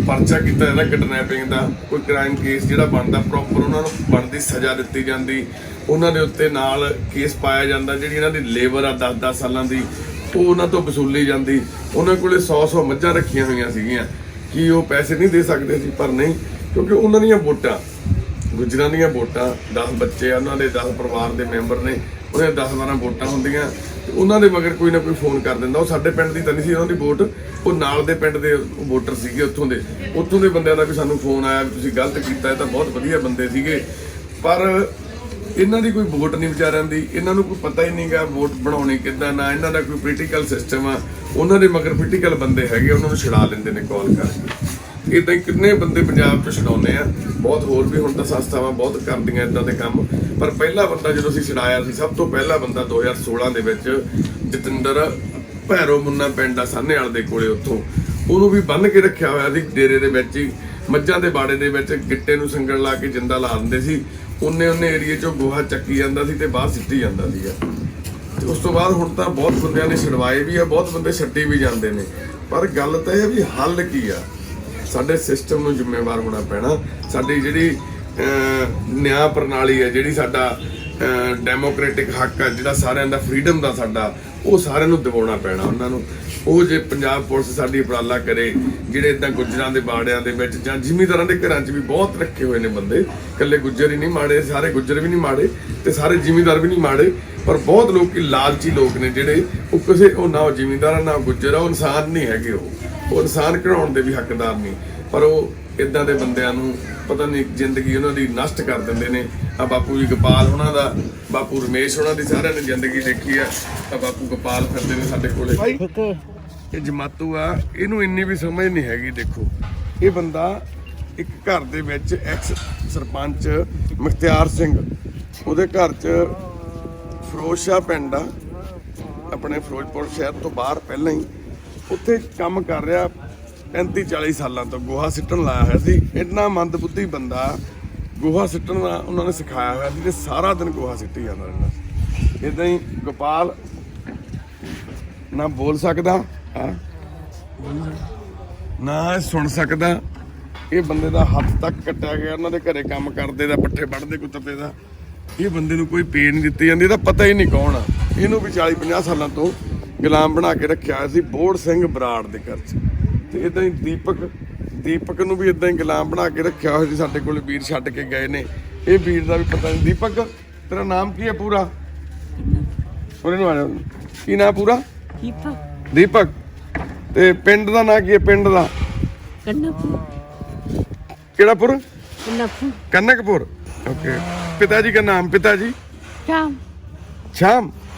ਪਰਚਾ ਕੀਤਾ ਜਾਂਦਾ ਕਿਡਨੈਪਿੰਗ ਦਾ, ਕੋਈ ਕ੍ਰਾਈਮ ਕੇਸ ਜਿਹੜਾ ਬਣਦਾ ਪ੍ਰੋਪਰ ਉਹਨਾਂ ਨੂੰ ਬਣਦੀ ਸਜ਼ਾ ਦਿੱਤੀ ਜਾਂਦੀ, ਉਹਨਾਂ ਦੇ ਉੱਤੇ ਨਾਲ ਕੇਸ ਪਾਇਆ ਜਾਂਦਾ। ਜਿਹੜੀ ਇਹਨਾਂ ਦੀ ਲੇਬਰ ਆ 10-10 ਸਾਲਾਂ ਦੀ, ਉਹ ਉਹਨਾਂ ਤੋਂ ਵਸੂਲੀ ਜਾਂਦੀ। ਉਹਨਾਂ ਕੋਲੇ 100-100 ਮੱਝਾਂ ਰੱਖੀਆਂ ਹੋਈਆਂ ਸੀਗੀਆਂ, ਕੀ ਉਹ ਪੈਸੇ ਨਹੀਂ ਦੇ ਸਕਦੇ ਸੀ? ਪਰ ਨਹੀਂ, ਕਿਉਂਕਿ ਉਹਨਾਂ ਦੀਆਂ ਵੋਟਾਂ, ਗੁੱਜਰਾਂ ਦੀਆਂ ਵੋਟਾਂ, 10 ਬੱਚੇ ਆ ਉਹਨਾਂ ਦੇ, 10 ਪਰਿਵਾਰ ਦੇ ਮੈਂਬਰ ਨੇ, ਉਹਨਾਂ ਦੇ 10-12 ਵੋਟਾਂ ਹੁੰਦੀਆਂ ਤੇ ਉਹਨਾਂ ਦੇ ਮਗਰ ਕੋਈ ਨਾ ਕੋਈ ਫੋਨ ਕਰ ਦਿੰਦਾ। ਉਹ ਸਾਡੇ ਪਿੰਡ ਦੀ ਤਾਂ ਨਹੀਂ ਸੀ ਉਹਨਾਂ ਦੀ ਵੋਟ, ਉਹ ਨਾਲ ਦੇ ਪਿੰਡ ਦੇ ਵੋਟਰ ਸੀਗੇ, ਉੱਥੋਂ ਦੇ ਬੰਦਿਆਂ ਦਾ ਵੀ ਸਾਨੂੰ ਫੋਨ ਆਇਆ ਵੀ ਤੁਸੀਂ ਗਲਤ ਕੀਤਾ। ਇਹ ਤਾਂ ਬਹੁਤ ਵਧੀਆ ਬੰਦੇ ਸੀਗੇ, ਪਰ ਇਹਨਾਂ ਦੀ ਕੋਈ ਵੋਟ ਨਹੀਂ ਵਿਚਾਰਿਆਂ ਦੀ, ਇਹਨਾਂ ਨੂੰ ਕੋਈ ਪਤਾ ਹੀ ਨਹੀਂਗਾ ਵੋਟ ਬਣਾਉਣੀ ਕਿੱਦਾਂ, ਨਾ ਇਹਨਾਂ ਦਾ ਕੋਈ ਪੋਲੀਟੀਕਲ ਸਿਸਟਮ ਆ। ਉਹਨਾਂ ਦੇ ਮਗਰ ਪੋਲੀਟੀਕਲ ਬੰਦੇ ਹੈਗੇ, ਉਹਨਾਂ ਨੂੰ ਛੁਡਾ ਲੈਂਦੇ ਨੇ ਕਾਲ ਕਰਕੇ। ਇੱਦਾਂ ਕਿੰਨੇ ਬੰਦੇ ਪੰਜਾਬ 'ਚ ਛਡਾਉਂਦੇ ਆ, ਬਹੁਤ ਹੋਰ ਵੀ ਹੁਣ ਤਾਂ ਸੰਸਥਾਵਾਂ ਬਹੁਤ ਕਰਦੀਆਂ ਇੱਦਾਂ ਦੇ ਕੰਮ। ਪਰ ਪਹਿਲਾ ਬੰਦਾ ਜਦੋਂ ਅਸੀਂ ਛਡਾਇਆ ਸੀ, ਸਭ ਤੋਂ ਪਹਿਲਾ ਬੰਦਾ 2016 ਦੇ ਵਿੱਚ ਜਤਿੰਦਰ ਭੈਰੋ ਮੁੰਨਾ ਪਿੰਡ ਆ ਸਾਹਨੇਵਾਲ ਦੇ ਕੋਲੇ, ਉੱਥੋਂ ਉਹਨੂੰ ਵੀ ਬੰਨ੍ਹ ਕੇ ਰੱਖਿਆ ਹੋਇਆ ਸੀ ਡੇਰੇ ਦੇ ਵਿੱਚ ਹੀ, ਮੱਝਾਂ ਦੇ ਬਾੜੇ ਦੇ ਵਿੱਚ ਗਿੱਟੇ ਨੂੰ ਸੰਗਲ ਲਾ ਕੇ ਜਿੰਦਾ ਲਾ ਦਿੰਦੇ ਸੀ। ਉਹਨੇ ਏਰੀਏ 'ਚੋਂ ਗੋਹਾ ਚੱਕੀ ਜਾਂਦਾ ਸੀ ਤੇ ਬਾਹਰ ਸਿੱਟੀ ਜਾਂਦਾ ਸੀਗਾ। ਤੇ ਉਸ ਤੋਂ ਬਾਅਦ ਹੁਣ ਤਾਂ ਬਹੁਤ ਬੰਦਿਆਂ ਨੇ ਛਡਵਾਏ ਵੀ ਆ, ਬਹੁਤ ਬੰਦੇ ਛੱਡੀ ਵੀ ਜਾਂਦੇ ਨੇ। ਪਰ ਗੱਲ ਤਾਂ ਇਹ ਵੀ ਹੱਲ ਕੀ ਆ? ਸਾਡੇ ਸਿਸਟਮ ਨੂੰ ਜ਼ਿੰਮੇਵਾਰ ਹੋਣਾ ਪੈਣਾ। ਸਾਡੀ ਜਿਹੜੀ ਨਿਆਂ ਪ੍ਰਣਾਲੀ ਹੈ, ਜਿਹੜੀ ਸਾਡਾ ਡੈਮੋਕ੍ਰੈਟਿਕ ਹੱਕ ਆ, ਜਿਹੜਾ ਸਾਰਿਆਂ ਦਾ ਫਰੀਡਮ ਦਾ ਸਾਡਾ, ਉਹ ਸਾਰਿਆਂ ਨੂੰ ਦਿਵਾਉਣਾ ਪੈਣਾ ਉਹਨਾਂ ਨੂੰ। ਉਹ ਜੇ ਪੰਜਾਬ ਪੁਲਿਸ ਸਾਡੀ ਉਪਰਾਲਾ ਕਰੇ, ਜਿਹੜੇ ਇਦਾਂ ਗੁੱਜਰਾਂ ਦੇ ਬਾੜਿਆਂ ਦੇ ਵਿੱਚ ਜਾਂ ਜ਼ਿਮੀਂਦਾਰਾਂ ਦੇ ਘਰਾਂ 'ਚ ਵੀ ਬਹੁਤ ਰੱਖੇ ਹੋਏ ਨੇ ਬੰਦੇ, ਇਕੱਲੇ ਗੁੱਜਰ ਹੀ ਨਹੀਂ ਮਾੜੇ, ਸਾਰੇ ਗੁੱਜਰ ਵੀ ਨਹੀਂ ਮਾੜੇ ਤੇ ਸਾਰੇ ਜ਼ਿਮੀਂਦਾਰ ਵੀ ਨਹੀਂ ਮਾੜੇ, ਪਰ ਬਹੁਤ ਲੋਕ ਲਾਲਚੀ ਲੋਕ ਨੇ ਜਿਹੜੇ ਉਹ ਕਿਸੇ, ਉਹ ਨਾ ਉਹ ਜ਼ਿਮੀਂਦਾਰ ਆ ਨਾ ਗੁੱਜਰ ਆ, ਉਹ ਇਨਸਾਨ ਨਹੀਂ ਹੈਗੇ, ਉਹ ਇਨਸਾਨ ਕਢਾਉਣ ਦੇ ਵੀ ਹੱਕਦਾਰ ਨਹੀਂ। ਪਰ ਉਹ ਇਦਾਂ ਦੇ ਬੰਦਿਆਂ ਨੂੰ ਪਤਾ ਨਹੀਂ ਜ਼ਿੰਦਗੀ ਉਹਨਾਂ ਦੀ ਨਸ਼ਟ ਕਰ ਦਿੰਦੇ ਨੇ। ਆ ਬਾਪੂ ਜੀ ਗੋਪਾਲ ਉਹਨਾਂ ਦਾ, ਬਾਪੂ ਰਮੇਸ਼ ਉਹਨਾਂ ਦੀ, ਸਾਰਿਆਂ ਨੇ ਜ਼ਿੰਦਗੀ ਦੇਖੀ ਆ। ਆ ਬਾਪੂ ਗੋਪਾਲ ਫਿਰਦੇ ਨੇ ਸਾਡੇ ਕੋਲੇ। ਇਹ ਜਮਾਤੂ ਆ, ਇਹਨੂੰ ਇੰਨੀ ਵੀ ਸਮਝ ਨਹੀਂ ਹੈਗੀ। ਦੇਖੋ, ਇਹ ਬੰਦਾ ਇੱਕ ਘਰ ਦੇ ਵਿੱਚ ਐਕਸ ਸਰਪੰਚ ਮੁਖਤਿਆਰ ਸਿੰਘ, ਉਹਦੇ ਘਰ 'ਚ ਫਿਰੋਜ਼ਸ਼ਾਹ ਪਿੰਡ ਆ ਆਪਣੇ ਫਿਰੋਜ਼ਪੁਰ ਸ਼ਹਿਰ ਤੋਂ ਬਾਹਰ, ਪਹਿਲਾਂ ਹੀ ਉੱਥੇ ਕੰਮ ਕਰ ਰਿਹਾ 35-40 ਸਾਲਾਂ ਤੋਂ। ਗੋਹਾ ਸਿੱਟਣ ਲਾਇਆ ਹੋਇਆ ਸੀ। ਇੰਨਾ ਮੰਦਬੁੱਧੀ ਬੰਦਾ, ਗੋਹਾ ਸਿੱਟਣ ਦਾ ਉਹਨਾਂ ਨੇ ਸਿਖਾਇਆ ਹੋਇਆ ਸੀ ਤੇ ਸਾਰਾ ਦਿਨ ਗੋਹਾ ਸਿੱਟੀ ਜਾਂਦਾ ਰਹਿੰਦਾ। ਇੱਦਾਂ ਹੀ ਗੋਪਾਲ ਨਾ ਬੋਲ ਸਕਦਾ, ਨਾ ਸੁਣ ਸਕਦਾ। ਇਹ ਬੰਦੇ ਦਾ ਹੱਥ ਤੱਕ ਕੱਟਿਆ ਗਿਆ, ਉਹਨਾਂ ਦੇ ਘਰੇ ਕੰਮ ਕਰਦੇ ਦਾ, ਪੱਠੇ ਵੱਢਦੇ ਕੁੱਤੇ ਦਾ। ਇਹ ਬੰਦੇ ਨੂੰ ਕੋਈ ਪੇ ਨਹੀਂ ਦਿੱਤੀ ਜਾਂਦੀ, ਇਹਦਾ ਪਤਾ ਹੀ ਨਹੀਂ ਕੌਣ ਆ। ਇਹਨੂੰ ਵੀ 40-50 ਸਾਲਾਂ ਤੋਂ ਗੁਲਾਮ ਬਣਾ ਕੇ ਰੱਖਿਆ ਹੋਇਆ ਸੀ ਬੋੜ ਸਿੰਘ ਬਰਾੜ ਦੇ ਘਰ 'ਚ। ਤੇ ਇਦਾਂ ਹੀ ਦੀਪਕ ਨੂੰ ਵੀ ਇਦਾਂ ਹੀ ਗੁਲਾਮ ਬਣਾ ਕੇ ਰੱਖਿਆ ਹੋਇਆ ਸੀ। ਸਾਡੇ ਕੋਲ ਵੀਰ ਛੱਡ ਕੇ ਗਏ ਨੇ, ਇਹ ਵੀਰ ਦਾ ਵੀ ਪਤਾ ਨਹੀਂ। ਦੀਪਕ ਤੇਰਾ ਨਾਮ ਕੀ ਹੈ ਪੂਰਾ? ਉਹਨੇ ਨੂੰ ਆ ਜਾ, ਕੀ ਨਾਮ ਪੂਰਾ? ਦੀਪਕ। ਤੇ ਪਿੰਡ ਦਾ ਨਾਂ ਕੀ ਹੈ? ਪਿੰਡ ਦਾ ਕਿਹੜਾ ਪੁਰ? कनकपुर। ओके। पिताजी का नाम? पिताजी श्याम। श्याम।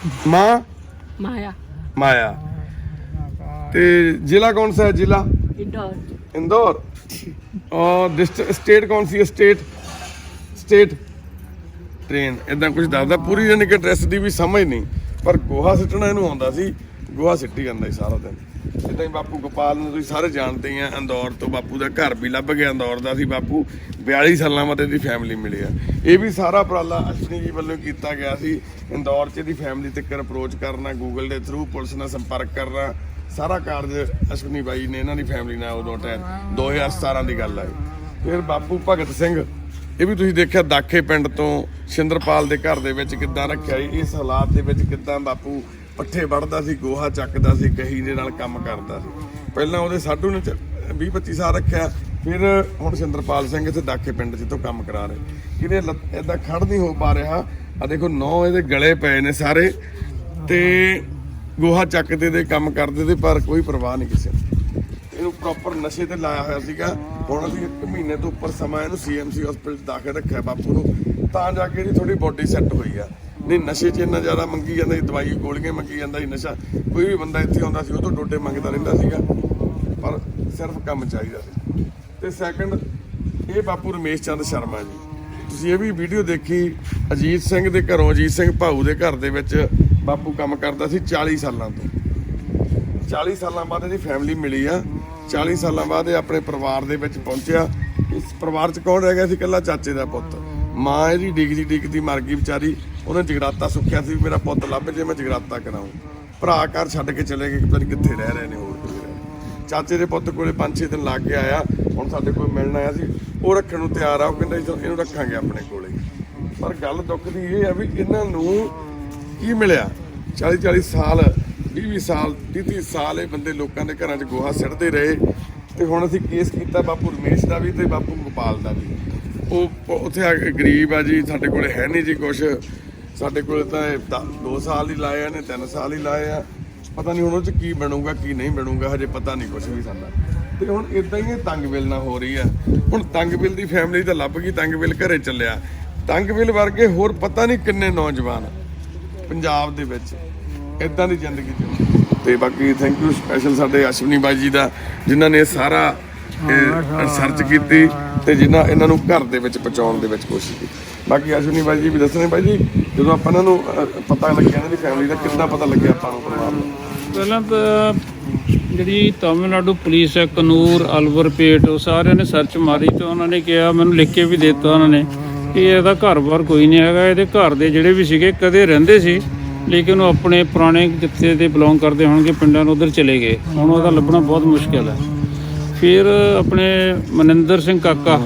माँ? माया। माया। ते जिला कौन सा है? जिला इंदौर। इंदौर। और डिस्ट्रिक्ट स्टेट कौन सी है? स्टेट ट्रेन इदा कुछ दसदा पूरी, यानी कि ड्रैस की भी समझ नहीं, पर गोहा सिੱਟਣਾ ਇਹਨੂੰ ਆਉਂਦਾ ਸੀ, गोहा सिੱਟੀ ਜਾਂਦਾ ਸੀ ਸਾਰਾ ਦਿਨ। ਇਦਾਂ ਹੀ ਬਾਪੂ ਗੋਪਾਲ ਨੂੰ ਤੁਸੀਂ ਸਾਰੇ ਜਾਣਦੇ ਹੀ ਆ, ਇੰਦੌਰ ਤੋਂ ਬਾਪੂ ਦਾ ਘਰ ਵੀ ਲੱਭ ਗਿਆ, ਇੰਦੌਰ ਦਾ ਸੀ ਬਾਪੂ। 42 ਸਾਲਾਂ ਬਾਅਦ ਇਹਦੀ ਫੈਮਿਲੀ ਮਿਲੀ ਆ। ਇਹ ਵੀ ਸਾਰਾ ਉਪਰਾਲਾ ਅਸ਼ਵਨੀ ਜੀ ਵੱਲੋਂ ਕੀਤਾ ਗਿਆ ਸੀ, ਇੰਦੌਰ 'ਚ ਇਹਦੀ ਫੈਮਿਲੀ ਤੱਕ ਅਪਰੋਚ ਕਰਨਾ, ਗੂਗਲ ਦੇ ਥਰੂ ਪੁਲਿਸ ਨਾਲ ਸੰਪਰਕ ਕਰਨਾ, ਸਾਰਾ ਕਾਰਜ ਅਸ਼ਵਨੀ ਬਾਈ ਨੇ ਇਹਨਾਂ ਦੀ ਫੈਮਿਲੀ ਨਾਲ ਉਦੋਂ 2017 ਦੀ ਗੱਲ ਆਈ। ਫਿਰ ਬਾਪੂ ਭਗਤ ਸਿੰਘ, ਇਹ ਵੀ ਤੁਸੀਂ ਦੇਖਿਆ ਦਾਖੇ ਪਿੰਡ ਤੋਂ ਸ਼ਿੰਦਰਪਾਲ ਦੇ ਘਰ ਦੇ ਵਿੱਚ ਕਿੱਦਾਂ ਰੱਖਿਆ ਸੀ। ਇਸ ਹਾਲਾਤ ਦੇ ਵਿੱਚ ਕਿੱਦਾਂ ਬਾਪੂ ਪੱਠੇ ਵੱਢਦਾ ਸੀ, ਗੋਹਾ ਚੱਕਦਾ ਸੀ, ਕਹੀ ਦੇ ਨਾਲ ਕੰਮ ਕਰਦਾ ਸੀ। ਪਹਿਲਾਂ ਉਹਦੇ ਸਾਡੂ ਨੇ 20-25 ਸਾਲ ਰੱਖਿਆ, ਫਿਰ ਹੁਣ ਸ਼ਿੰਦਰਪਾਲ ਸਿੰਘ ਇੱਥੇ ਦਾਖੇ ਪਿੰਡ 'ਚ ਤੋਂ ਕੰਮ ਕਰਾ ਰਹੇ। ਕਿਹਨੇ ਏਦਾਂ ਖੜ ਨਹੀਂ ਹੋ ਪਾ ਰਿਹਾ। ਆ ਦੇਖੋ 9 ਇਹਦੇ ਗਲੇ ਪਏ ਨੇ ਸਾਰੇ, ਤੇ ਗੋਹਾ ਚੱਕਦੇ ਤੇ ਕੰਮ ਕਰਦੇ ਤੇ, ਪਰ ਕੋਈ ਪਰਵਾਹ ਨਹੀਂ ਕਿਸੇ ਨੂੰ। ਇਹਨੂੰ ਪ੍ਰੋਪਰ ਨਸ਼ੇ ਤੇ ਲਾਇਆ ਹੋਇਆ ਸੀਗਾ। ਹੁਣ ਅਸੀਂ 1 ਮਹੀਨੇ ਤੋਂ ਉੱਪਰ ਸਮਾਂ ਇਹਨੂੰ CMC ਹਸਪੀਟਲ 'ਚ ਦਾਖਲ ਰੱਖਿਆ ਬਾਪੂ ਨੂੰ, ਤਾਂ ਜਾ ਕੇ ਇਹਦੀ ਥੋੜੀ ਬੋਡੀ ਸੈੱਟ ਹੋਈ ਆ। ਨਹੀਂ ਨਸ਼ੇ 'ਚ ਇੰਨਾ ਜ਼ਿਆਦਾ ਮੰਗੀ ਜਾਂਦਾ ਸੀ, ਦਵਾਈ ਗੋਲੀਆਂ ਮੰਗੀ ਜਾਂਦਾ ਸੀ। ਨਸ਼ਾ ਕੋਈ ਵੀ ਬੰਦਾ ਇੱਥੇ ਆਉਂਦਾ ਸੀ ਉਹ ਤੋਂ ਡੋਡੇ ਮੰਗਦਾ ਰਹਿੰਦਾ ਸੀਗਾ, ਪਰ ਸਿਰਫ ਕੰਮ ਚਾਹੀਦਾ ਸੀ। ਤੇ ਸੈਕੰਡ, ਇਹ ਬਾਪੂ ਰਮੇਸ਼ ਚੰਦ ਸ਼ਰਮਾ ਜੀ, ਤੁਸੀਂ ਇਹ ਵੀ ਵੀਡੀਓ ਦੇਖੀ, ਅਜੀਤ ਸਿੰਘ ਦੇ ਘਰੋਂ, ਅਜੀਤ ਸਿੰਘ ਭਾਊ ਦੇ ਘਰ ਦੇ ਵਿੱਚ ਬਾਪੂ ਕੰਮ ਕਰਦਾ ਸੀ 40 ਸਾਲਾਂ ਤੋਂ। 40 ਸਾਲਾਂ ਬਾਅਦ ਇਹਦੀ ਫੈਮਿਲੀ ਮਿਲੀ ਆ। 40 ਸਾਲਾਂ ਬਾਅਦ ਇਹ ਆਪਣੇ ਪਰਿਵਾਰ ਦੇ ਵਿੱਚ ਪਹੁੰਚਿਆ। ਇਸ ਪਰਿਵਾਰ 'ਚ ਕੌਣ ਰਹਿ ਗਿਆ ਸੀ? ਇਕੱਲਾ ਚਾਚੇ ਦਾ ਪੁੱਤ। ਮਾਂ ਇਹਦੀ ਡਿੱਗਦੀ ਮਰ ਗਈ ਵਿਚਾਰੀ। ਉਹਨੇ ਜਗਰਾਤਾ ਸੁੱਖਿਆ ਸੀ, ਮੇਰਾ ਪੁੱਤ ਲੱਭ ਜੇ ਮੈਂ ਜਗਰਾਤਾ ਕਰਾਉਂ। ਭਰਾ ਘਰ ਛੱਡ ਕੇ ਚਲੇ ਗਏ, ਪਤਾ ਨਹੀਂ ਕਿੱਥੇ ਰਹਿ ਰਹੇ ਨੇ, ਹੋਰ ਕਿੱਥੇ ਰਹਿ। ਚਾਚੇ ਦੇ ਪੁੱਤ ਕੋਲੇ 5-6 ਦਿਨ ਲੱਗ ਕੇ ਆਇਆ, ਹੁਣ ਸਾਡੇ ਕੋਲ ਮਿਲਣ ਆਇਆ ਸੀ। ਉਹ ਰੱਖਣ ਨੂੰ ਤਿਆਰ ਆ, ਉਹ ਕਹਿੰਦਾ ਇਹਨੂੰ ਰੱਖਾਂਗੇ ਆਪਣੇ ਕੋਲੇ। ਪਰ ਗੱਲ ਦੁੱਖ ਦੀ ਇਹ ਆ ਵੀ ਇਹਨਾਂ ਨੂੰ ਕੀ ਮਿਲਿਆ? 40-40 ਸਾਲ, 20-20 ਸਾਲ, 30-30 ਸਾਲ ਇਹ ਬੰਦੇ ਲੋਕਾਂ ਦੇ ਘਰਾਂ 'ਚ ਗੋਹਾ ਸਿੱਟਦੇ ਰਹੇ। ਤੇ ਹੁਣ ਅਸੀਂ ਕੇਸ ਕੀਤਾ ਬਾਪੂ ਰਮੇਸ਼ ਦਾ ਵੀ ਤੇ ਬਾਪੂ ਗੋਪਾਲ ਦਾ ਵੀ। ਉਹ ਉੱਥੇ ਆ ਕੇ ਗਰੀਬ ਆ ਜੀ, ਸਾਡੇ ਕੋਲੇ ਹੈ ਨਹੀਂ ਜੀ ਕੁਛ। ਸਾਡੇ ਕੋਲ ਤਾਂ 2 ਸਾਲ ਹੀ ਲਾਏ ਆ ਨੇ, 3 ਸਾਲ ਹੀ ਲਾਏ ਆ। ਪਤਾ ਨਹੀਂ ਹੁਣ ਉਹ 'ਚ ਕੀ ਬਣੂਗਾ ਕੀ ਨਹੀਂ ਬਣੂਗਾ, ਹਜੇ ਪਤਾ ਨਹੀਂ ਕੁਛ ਵੀ ਸਾਡਾ। ਤੇ ਹੁਣ ਇਦਾਂ ਹੀ ਇਹ ਤੰਗਵਿਲ ਨਾਲ ਹੋ ਰਹੀ ਆ। ਹੁਣ ਤੰਗਵਿਲ ਦੀ ਫੈਮਿਲੀ ਤਾਂ ਲੱਭ ਗਈ, ਤੰਗਵਿਲ ਘਰੇ ਚੱਲਿਆ। ਤੰਗਵਿਲ ਵਰਗੇ ਹੋਰ ਪਤਾ ਨਹੀਂ ਕਿੰਨੇ ਨੌਜਵਾਨ ਪੰਜਾਬ ਦੇ ਵਿੱਚ ਇਦਾਂ ਦੀ ਜ਼ਿੰਦਗੀ ਜਿਉਂਦੇ। ਤੇ ਬਾਕੀ ਥੈਂਕ ਯੂ ਸਪੈਸ਼ਲ ਸਾਡੇ ਅਸ਼ਵਨੀ ਬਾਈ ਜੀ ਦਾ, ਜਿਨ੍ਹਾਂ ਨੇ ਸਾਰਾ ਰਿਸਰਚ ਕੀਤੀ ਤੇ ਜਿਨ੍ਹਾਂ ਇਹਨਾਂ ਨੂੰ ਘਰ ਦੇ ਵਿੱਚ ਪਹੁੰਚਾਉਣ ਦੇ ਵਿੱਚ ਕੋਸ਼ਿਸ਼ ਕੀਤੀ। ਬਾਕੀ ਅਸ਼ਵਨੀ ਬਾਈ ਜੀ ਵੀ ਦੱਸਣੇ। ਬਾਈ ਜੀ, ਜਦੋਂ ਆਪਾਂ ਇਹਨਾਂ ਨੂੰ ਪਤਾ ਲੱਗਿਆ ਇਹਨਾਂ ਦੀ ਫੈਮਿਲੀ ਦਾ, ਕਿੱਦਾਂ ਪਤਾ ਲੱਗਿਆ ਆਪਾਂ ਨੂੰ ਪਰਿਵਾਰ ਨੂੰ? ਪਹਿਲਾਂ ਤਾਂ ਜਿਹੜੀ ਤਾਮਿਲਨਾਡੂ ਪੁਲਿਸ ਹੈ, ਕਨੂਰ, ਅਲਵਰਪੇਟ, ਉਹ ਸਾਰਿਆਂ ਨੇ ਸਰਚ ਮਾਰੀ ਤੇ ਉਹਨਾਂ ਨੇ ਕਿਹਾ, ਮੈਨੂੰ ਲਿਖ ਕੇ ਵੀ ਦੇ ਦਿੱਤਾ ਉਹਨਾਂ ਨੇ, ਕਿ ਇਹਦਾ ਘਰ-ਬਾਰ ਕੋਈ ਨਹੀਂ ਹੈਗਾ। ਇਹਦੇ ਘਰ ਦੇ ਜਿਹੜੇ ਵੀ ਸੀਗੇ ਕਦੇ ਰਹਿੰਦੇ ਸੀ, ਲੇਕਿਨ ਉਹ ਆਪਣੇ ਪੁਰਾਣੇ ਜਿੱਥੇ ਦੇ ਬਿਲੋਂਗ ਕਰਦੇ ਹੋਣਗੇ ਪਿੰਡਾਂ ਨੂੰ ਉੱਧਰ ਚਲੇ ਗਏ। ਹੁਣ ਉਹਦਾ ਲੱਭਣਾ ਬਹੁਤ ਮੁਸ਼ਕਿਲ ਹੈ। ਫਿਰ ਆਪਣੇ ਮਨਿੰਦਰ ਸਿੰਘ ਕਾਕਾ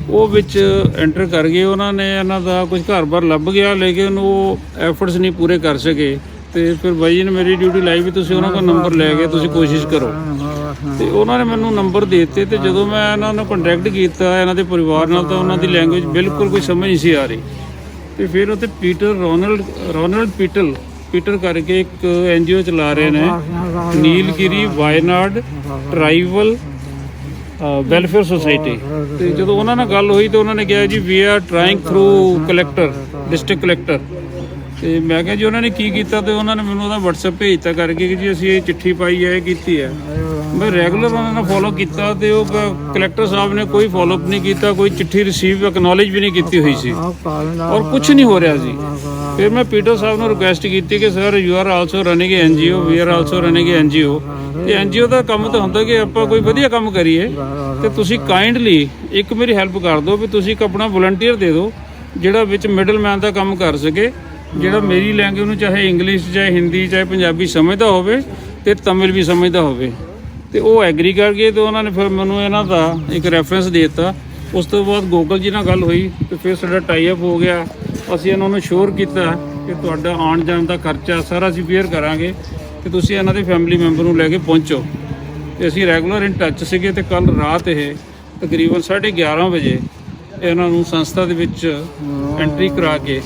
ਉਹ ਵਿੱਚ ਐਂਟਰ ਕਰ ਗਏ। ਉਹਨਾਂ ਨੇ ਇਹਨਾਂ ਦਾ ਕੁਝ ਘਰ-ਬਾਰ ਲੱਭ ਗਿਆ, ਲੇਕਿਨ ਉਹ ਐਫਰਟਸ ਨਹੀਂ ਪੂਰੇ ਕਰ ਸਕੇ। ਤੇ ਫਿਰ ਬਾਈ ਜੀ ਨੇ ਮੇਰੀ ਡਿਊਟੀ ਲਾਈ ਵੀ ਤੁਸੀਂ ਉਹਨਾਂ ਦਾ ਨੰਬਰ ਲੈ ਕੇ ਤੁਸੀਂ ਕੋਸ਼ਿਸ਼ ਕਰੋ। ਤੇ ਉਹਨਾਂ ਨੇ ਮੈਨੂੰ ਨੰਬਰ ਦੇ ਦਿੱਤੇ। ਤੇ ਜਦੋਂ ਮੈਂ ਇਹਨਾਂ ਨਾਲ ਕੰਟੈਕਟ ਕੀਤਾ ਇਹਨਾਂ ਦੇ ਪਰਿਵਾਰ ਨਾਲ, ਤਾਂ ਉਹਨਾਂ ਦੀ ਲੈਂਗੁਏਜ ਬਿਲਕੁਲ ਕੋਈ ਸਮਝ ਨਹੀਂ ਸੀ ਆ ਰਹੀ। ਤੇ ਫਿਰ ਉੱਥੇ ਰੋਨਲਡ ਪੀਟਰ ਕਰਕੇ ਇੱਕ NGO ਚਲਾ ਰਹੇ ਨੇ, Nilgiri Wayanad tribal welfare society. ਤੇ ਜਦੋਂ ਉਹਨਾਂ ਨਾਲ ਗੱਲ ਹੋਈ ਤਾਂ ਉਹਨਾਂ ਨੇ ਕਿਹਾ ਜੀ we are trying through collector, district collector. ਤੇ ਮੈਂ ਕਿਹਾ ਜੀ ਉਹਨਾਂ ਨੇ ਕੀ ਕੀਤਾ? ਤੇ ਉਹਨਾਂ ਨੇ ਮੈਨੂੰ ਉਹਦਾ WhatsApp ਭੇਜਤਾ ਕਰਕੇ ਕਿ ਜੀ ਅਸੀਂ ਇਹ ਚਿੱਠੀ ਪਾਈ ਹੈ, ਇਹ ਕੀਤੀ ਹੈ। ਮੈਂ ਰੈਗੂਲਰ ਉਹਨਾਂ ਨਾਲ ਫੋਲੋ ਕੀਤਾ ਤੇ ਉਹ ਕਲੈਕਟਰ ਸਾਹਿਬ ਨੇ ਕੋਈ ਫੋਲੋਅਪ ਨਹੀਂ ਕੀਤਾ, ਕੋਈ ਚਿੱਠੀ ਰਿਸੀਵ ਐਕਨੋਲੇਜ ਵੀ ਨਹੀਂ ਕੀਤੀ ਹੋਈ ਸੀ, ਔਰ ਕੁਝ ਨਹੀਂ ਹੋ ਰਿਹਾ ਸੀ। ਫਿਰ ਮੈਂ ਪੀਟਰ ਸਾਹਿਬ ਨੂੰ ਰਿਕੁਐਸਟ ਕੀਤੀ ਕਿ sir you are also running a NGO, we are also running a NGO। ਤੇ NGO ਦਾ ਕੰਮ ਤਾਂ ਹੁੰਦਾ ਕਿ ਆਪਾਂ ਕੋਈ ਵਧੀਆ ਕੰਮ ਕਰੀਏ, ਤੇ ਤੁਸੀਂ ਕਾਈਂਡਲੀ ਇੱਕ ਮੇਰੀ ਹੈਲਪ ਕਰ ਦਿਓ ਵੀ ਤੁਸੀਂ ਇੱਕ ਆਪਣਾ ਵਲੰਟੀਅਰ ਦੇ ਦਿਓ, ਜਿਹੜਾ ਵਿੱਚ ਮਿਡਲਮੈਨ ਦਾ ਕੰਮ ਕਰ ਸਕੇ, ਜਿਹੜਾ ਮੇਰੀ ਲੈਂਗੁਏਜ ਨੂੰ ਚਾਹੇ ਇੰਗਲਿਸ਼, ਚਾਹੇ ਹਿੰਦੀ, ਚਾਹੇ ਪੰਜਾਬੀ ਸਮਝਦਾ ਹੋਵੇ ਤੇ ਤਮਿਲ ਵੀ ਸਮਝਦਾ ਹੋਵੇ। ਤੇ ਉਹ ਐਗਰੀ ਕਰ ਗਏ। ਤੇ ਉਹਨਾਂ ਨੇ ਫਿਰ ਮੈਨੂੰ ਇਹਨਾਂ ਦਾ ਇੱਕ ਰੈਫਰੈਂਸ ਦੇ ਦਿੱਤਾ। ਉਸ ਤੋਂ ਬਾਅਦ ਗੂਗਲ ਜੀ ਨਾਲ ਗੱਲ ਹੋਈ ਤੇ ਫਿਰ ਸਾਡਾ ਟਾਈ ਅਪ ਹੋ ਗਿਆ। ਅਸੀਂ ਇਹਨਾਂ ਨੂੰ ਸ਼ੋਰ ਕੀਤਾ ਕਿ ਤੁਹਾਡਾ ਆਉਣ ਜਾਣ ਦਾ ਖਰਚਾ ਸਾਰਾ ਅਸੀਂ ਬੇਅਰ ਕਰਾਂਗੇ ਤੇ ਤੁਸੀਂ ਇਹਨਾਂ ਦੇ ਫੈਮਿਲੀ ਮੈਂਬਰ ਨੂੰ ਲੈ ਕੇ ਪਹੁੰਚੋ। ਤੇ ਅਸੀਂ ਰੈਗੂਲਰ ਇਨ ਟੱਚ ਸੀਗੇ। ਤੇ ਕੱਲ ਰਾਤ ਇਹ ਤਕਰੀਬਨ 11:30 ਵਜੇ ਇਹਨਾਂ ਨੂੰ ਸੰਸਥਾ ਦੇ ਵਿੱਚ ਐਂਟਰੀ ਕਰਾ ਕੇ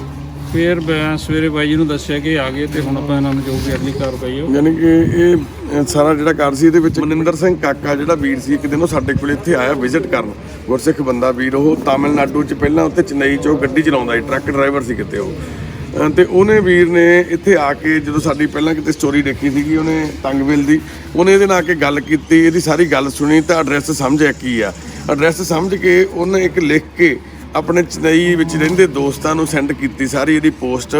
ਫਿਰ ਮੈਂ ਸਵੇਰੇ ਬਾਈ ਜੀ ਨੂੰ ਦੱਸਿਆ ਕਿ ਆ ਗਏ ਤੇ ਹੁਣ ਆਪਾਂ ਇਹਨਾਂ ਨੂੰ ਜੋ ਵੀ ਅਗਲੀ ਕਾਰਵਾਈ ਹੋ। ਯਾਨੀ ਕਿ ਇਹ ਸਾਰਾ ਜਿਹੜਾ ਘਰ ਸੀ ਇਹਦੇ ਵਿੱਚ ਮਨਿੰਦਰ ਸਿੰਘ ਕਾਕਾ ਜਿਹੜਾ ਵੀਰ ਸੀ, ਇੱਕ ਦਿਨ ਉਹ ਸਾਡੇ ਕੋਲ ਇੱਥੇ ਆਇਆ ਵਿਜ਼ਿਟ ਕਰਨ, ਗੁਰਸਿੱਖ ਬੰਦਾ ਵੀਰ। ਉਹ ਤਾਮਿਲਨਾਡੂ 'ਚ ਪਹਿਲਾਂ ਉੱਥੇ ਚੇਨਈ 'ਚ ਉਹ ਗੱਡੀ ਚਲਾਉਂਦਾ ਸੀ, ਟਰੱਕ ਡਰਾਈਵਰ ਸੀ ਕਿਤੇ ਉਹ। ਤੇ ਉਹਨੇ ਵੀਰ ਨੇ ਇੱਥੇ ਆ ਕੇ ਜਦੋਂ ਸਾਡੀ ਪਹਿਲਾਂ ਕਿਤੇ ਸਟੋਰੀ ਦੇਖੀ ਸੀਗੀ ਉਹਨੇ ਤੰਗਵਿਲ ਦੀ, ਉਹਨੇ ਇਹਦੇ ਨਾਲ ਆ ਕੇ ਗੱਲ ਕੀਤੀ, ਇਹਦੀ ਸਾਰੀ ਗੱਲ ਸੁਣੀ ਤਾਂ ਐਡਰੈਸ ਸਮਝਿਆ ਕੀ ਆ। ਐਡਰੈਸ ਸਮਝ ਕੇ ਉਹਨੇ ਇੱਕ ਲਿਖ ਕੇ ਆਪਣੇ ਚੇਨਈ ਵਿੱਚ ਰਹਿੰਦੇ ਦੋਸਤਾਂ ਨੂੰ ਸੈਂਡ ਕੀਤੀ ਸਾਰੀ ਇਹਦੀ ਪੋਸਟ,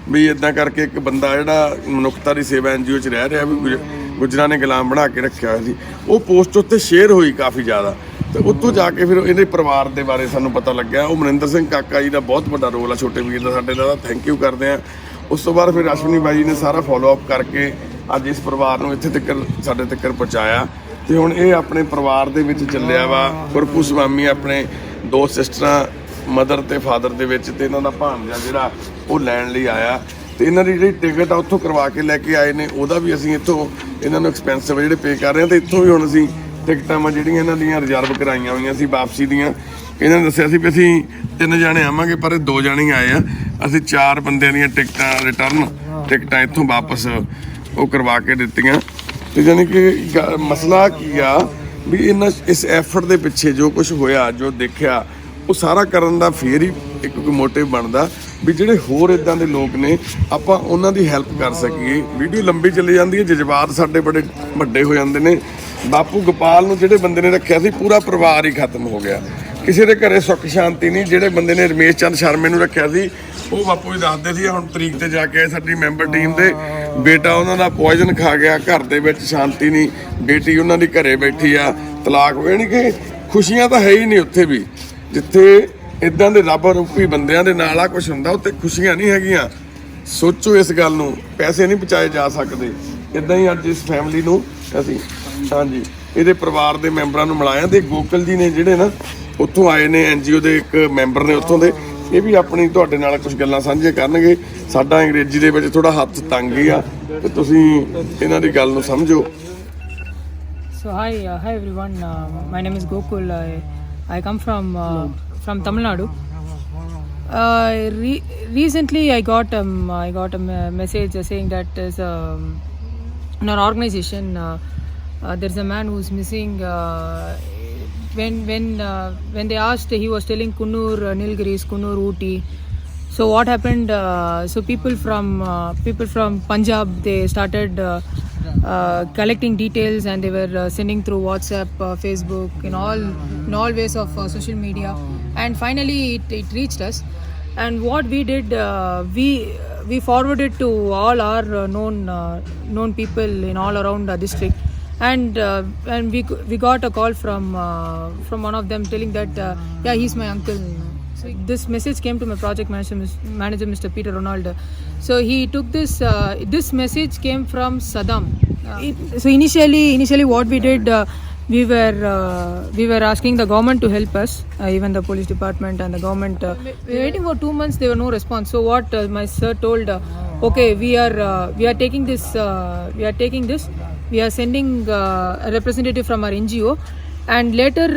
ਵੀ ਇਦਾਂ ਕਰਕੇ ਇੱਕ ਬੰਦਾ ਜਿਹੜਾ ਮਨੁੱਖਤਾ ਦੀ ਸੇਵਾ NGO 'ਚ ਰਹਿ ਰਿਹਾ, ਵੀ ਗੁੱਜਰਾਂ ਨੇ ਗੁਲਾਮ ਬਣਾ ਕੇ ਰੱਖਿਆ ਹੋਇਆ ਸੀ। ਉਹ ਪੋਸਟ ਉੱਤੇ ਸ਼ੇਅਰ ਹੋਈ ਕਾਫੀ ਜ਼ਿਆਦਾ, ਤੇ ਉੱਥੋਂ ਜਾ ਕੇ ਫਿਰ ਇਹਦੇ ਪਰਿਵਾਰ ਦੇ ਬਾਰੇ ਸਾਨੂੰ ਪਤਾ ਲੱਗਿਆ। ਉਹ ਮਨਿੰਦਰ ਸਿੰਘ ਕਾਕਾ ਜੀ ਦਾ ਬਹੁਤ ਵੱਡਾ ਰੋਲ ਆ ਛੋਟੇ ਵੀਰ ਦਾ ਸਾਡੇ ਦਾ, ਥੈਂਕ ਯੂ ਕਰਦੇ ਆ। ਉਸ ਤੋਂ ਬਾਅਦ ਫਿਰ ਅਸ਼ਵਨੀ ਬਾਈ ਜੀ ਨੇ ਸਾਰਾ ਫੋਲੋ ਅਪ ਕਰਕੇ ਅੱਜ ਇਸ ਪਰਿਵਾਰ ਨੂੰ ਇੱਥੇ ਤੱਕ ਸਾਡੇ ਤੱਕ ਪਹੁੰਚਾਇਆ, ਤੇ ਹੁਣ ਇਹ ਆਪਣੇ ਪਰਿਵਾਰ ਦੇ ਵਿੱਚ ਚੱਲਿਆ ਵਾ। ਗੁਰਪੂ ਸਵਾਮੀ ਆਪਣੇ 2 ਸਿਸਟਰਾਂ ਮਦਰ ਤੇ ਫਾਦਰ ਦੇ ਵਿੱਚ, ਤੇ ਇਹਨਾਂ ਦਾ ਭਾਣਜਾ ਜਿਹੜਾ ਉਹ ਲੈਣ ਲਈ ਆਇਆ, ਤੇ ਇਹਨਾਂ ਦੀ ਜਿਹੜੀ ਟਿਕਟ ਆ ਉੱਥੋਂ ਕਰਵਾ ਕੇ ਲੈ ਕੇ ਆਏ ਨੇ, ਉਹਦਾ ਵੀ ਅਸੀਂ ਇੱਥੋਂ ਇਹਨਾਂ ਨੂੰ ਐਕਸਪੈਂਸਿਵ ਜਿਹੜੇ ਪੇ ਕਰ ਰਹੇ ਹਾਂ। ਤੇ ਇੱਥੋਂ ਵੀ ਹੁਣ ਅਸੀਂ ਟਿਕਟਾਂ ਵਾ ਜਿਹੜੀਆਂ ਇਹਨਾਂ ਦੀਆਂ ਰਿਜ਼ਰਵ ਕਰਾਈਆਂ ਹੋਈਆਂ ਸੀ ਵਾਪਸੀ ਦੀਆਂ। ਇਹਨਾਂ ਨੇ ਦੱਸਿਆ ਸੀ ਵੀ ਅਸੀਂ 3 ਜਾਣੇ ਆਵਾਂਗੇ, ਪਰ ਇਹ 2 ਜਾਣੇ ਆਏ ਆ। ਅਸੀਂ 4 ਬੰਦਿਆਂ ਦੀਆਂ ਟਿਕਟਾਂ ਰਿਟਰਨ ਟਿਕਟਾਂ ਇੱਥੋਂ ਵਾਪਸ ਉਹ ਕਰਵਾ ਕੇ ਦਿੱਤੀਆਂ। ਤੇ ਯਾਨੀ ਕਿ ਮਸਲਾ ਕੀ ਆ ਵੀ ਇਹਨਾਂ ਇਸ ਐਫਰਟ ਦੇ ਪਿੱਛੇ ਜੋ ਕੁਝ ਹੋਇਆ, ਜੋ ਦੇਖਿਆ, ਉਹ ਸਾਰਾ ਕਰਨ ਦਾ ਫੇਰ ਹੀ ਇੱਕ ਮੋਟਿਵ ਬਣਦਾ ਵੀ ਜਿਹੜੇ ਹੋਰ ਇਦਾਂ ਦੇ ਲੋਕ ਨੇ ਆਪਾਂ ਉਹਨਾਂ ਦੀ ਹੈਲਪ ਕਰ ਸਕੀਏ। ਵੀਡੀਓ ਲੰਬੀ ਚੱਲੀ ਜਾਂਦੀ ਹੈ, ਜਜ਼ਬਾਤ ਸਾਡੇ ਬੜੇ ਵੱਡੇ ਹੋ ਜਾਂਦੇ ਨੇ। ਬਾਪੂ ਗੋਪਾਲ ਨੂੰ ਜਿਹੜੇ ਬੰਦੇ ਨੇ ਰੱਖਿਆ ਸੀ, ਪੂਰਾ ਪਰਿਵਾਰ ਹੀ ਖਤਮ ਹੋ ਗਿਆ, ਕਿਸੇ ਦੇ ਘਰੇ ਸੁੱਖ ਸ਼ਾਂਤੀ ਨਹੀਂ। ਜਿਹੜੇ ਬੰਦੇ ਨੇ ਰਮੇਸ਼ ਚੰਦ ਸ਼ਰਮੇ ਨੂੰ ਰੱਖਿਆ ਸੀ, ਉਹ ਬਾਪੂ ਜੀ ਦੱਸਦੇ ਸੀ ਹੁਣ ਤਰੀਕ ਤੇ ਜਾ ਕੇ ਆਏ ਸਾਡੀ ਮੈਂਬਰ ਟੀਮ ਦੇ, ਬੇਟਾ ਉਹਨਾਂ ਦਾ ਪੋਇਜ਼ਨ ਖਾ ਗਿਆ, ਘਰ ਦੇ ਵਿੱਚ ਸ਼ਾਂਤੀ ਨਹੀਂ, ਬੇਟੀ ਉਹਨਾਂ ਦੀ ਘਰੇ ਬੈਠੀ ਆ, ਤਲਾਕ ਹੋਏ। ਨਹੀਂ ਕਿ ਖੁਸ਼ੀਆਂ ਤਾਂ ਹੈ ਹੀ ਨਹੀਂ ਉੱਥੇ ਵੀ, ਜਿੱਥੇ ਇਦਾਂ ਦੇ ਰੱਬ ਰੂਪੀ ਬੰਦਿਆਂ ਦੇ ਨਾਲ ਆ ਕੁਝ ਹੁੰਦਾ, ਉੱਥੇ ਖੁਸ਼ੀਆਂ ਨਹੀਂ ਹੈਗੀਆਂ। ਸੋਚੋ ਇਸ ਗੱਲ ਨੂੰ, ਪੈਸੇ ਨਹੀਂ ਬਚਾਏ ਜਾ ਸਕਦੇ। ਇਦਾਂ ਹੀ ਅੱਜ ਇਸ ਫੈਮਿਲੀ ਨੂੰ ਅਸੀਂ ਹਾਂਜੀ ਇਹਦੇ ਪਰਿਵਾਰ ਦੇ ਮੈਂਬਰਾਂ ਨੂੰ ਮਿਲਾਇਆ, ਤੇ ਗੋਕਲ ਜੀ ਨੇ ਜਿਹੜੇ ਨਾ ਉੱਥੋਂ ਆਏ ਨੇ, NGO ਦੇ ਇੱਕ ਮੈਂਬਰ ਨੇ ਉੱਥੋਂ ਦੇ, ਇਹ ਵੀ ਆਪਣੀ ਤੁਹਾਡੇ ਨਾਲ ਕੁਝ ਗੱਲਾਂ ਸਾਂਝੀਆਂ ਕਰਨਗੇ। ਸਾਡਾ ਅੰਗਰੇਜ਼ੀ ਦੇ ਵਿੱਚ ਥੋੜਾ ਹੱਥ ਤੰਗ ਹੀ ਆ, ਤੇ ਤੁਸੀਂ ਇਹਨਾਂ ਦੀ ਗੱਲ ਨੂੰ ਸਮਝੋ। So hi everyone. My name is Gokul. I come from Tamil Nadu. Recently, I got a message saying that there's in our organization there's a man who's missing. When they asked, he was telling Kunnur, Nilgiris, Kunnur, Ooty. So what happened? So people from Punjab, they started collecting details, and they were sending through WhatsApp, Facebook, in all ways of social media, and finally it reached us. And what we did, we forwarded to all our known people in all around the district, and we got a call from one of them telling that yeah, he's my uncle. So this message came to my project manager Mr. Peter Ronald. So he took this message came from Saddam. So initially what we did, we were asking the government to help us, even the police department and the government. We were waiting for 2 months, there were no response. So what my sir told, okay, we are taking this, we are sending a representative from our NGO. And later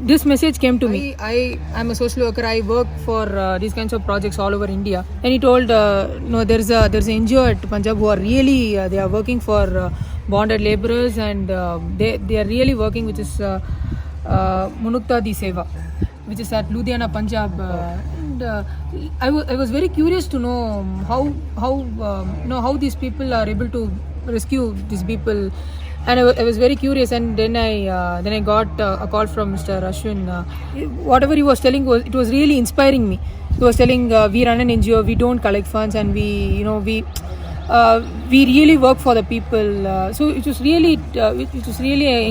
this message came to me. I am a social worker. I work for these kinds of projects all over India. And he told, no, there's an NGO at Punjab who are really they are working for bonded laborers, and they are really working, which is Munukta Di Seva, which is at Ludhiana, Punjab. And I was very curious to know how these people are able to rescue these people. And I was very curious, and then I got a call from Mr. Ashwin. Whatever he was telling it was really inspiring me. He was telling we run an NGO, we don't collect funds, and we really work for the people. So it was really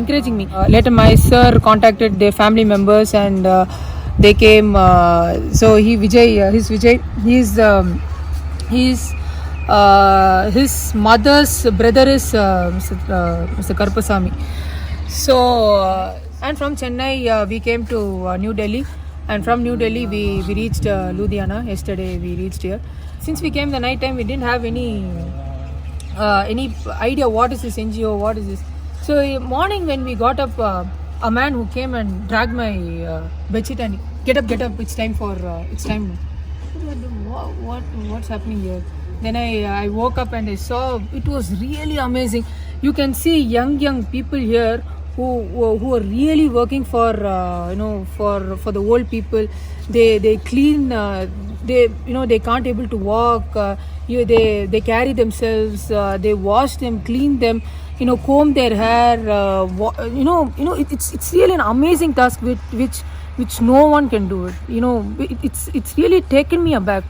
encouraging me. Later my sir contacted their family members, and they came. So his mother's brother is Mr. Karpasamy. So and from Chennai we came to New Delhi, and from New Delhi we reached Ludhiana. Yesterday we reached here. Since we came the night time, we didn't have any idea what is this NGO, what is this. So morning when we got up, a man who came and dragged my bedsheet and get up, it's time. what's happening here? Then I woke up and I saw it was really amazing. You can see young people here who are really working for for the old people. They clean. They can't able to walk. They carry themselves. They wash them, clean them. Comb their hair. It's really an amazing task which no one can do it. It's really taken me aback.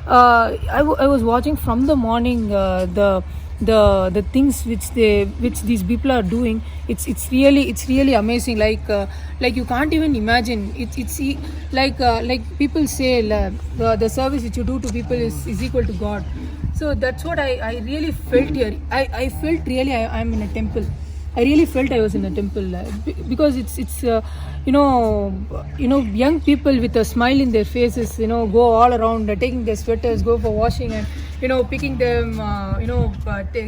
I was watching from the morning the things which these people are doing. It's really amazing. Like you can't even imagine. It's like people say the service which you do to people is equal to God. So that's what I really felt here. I felt really I'm in a temple. I really felt I was in a temple because it's young people with a smile in their faces, go all around taking their sweaters, go for washing, and picking them,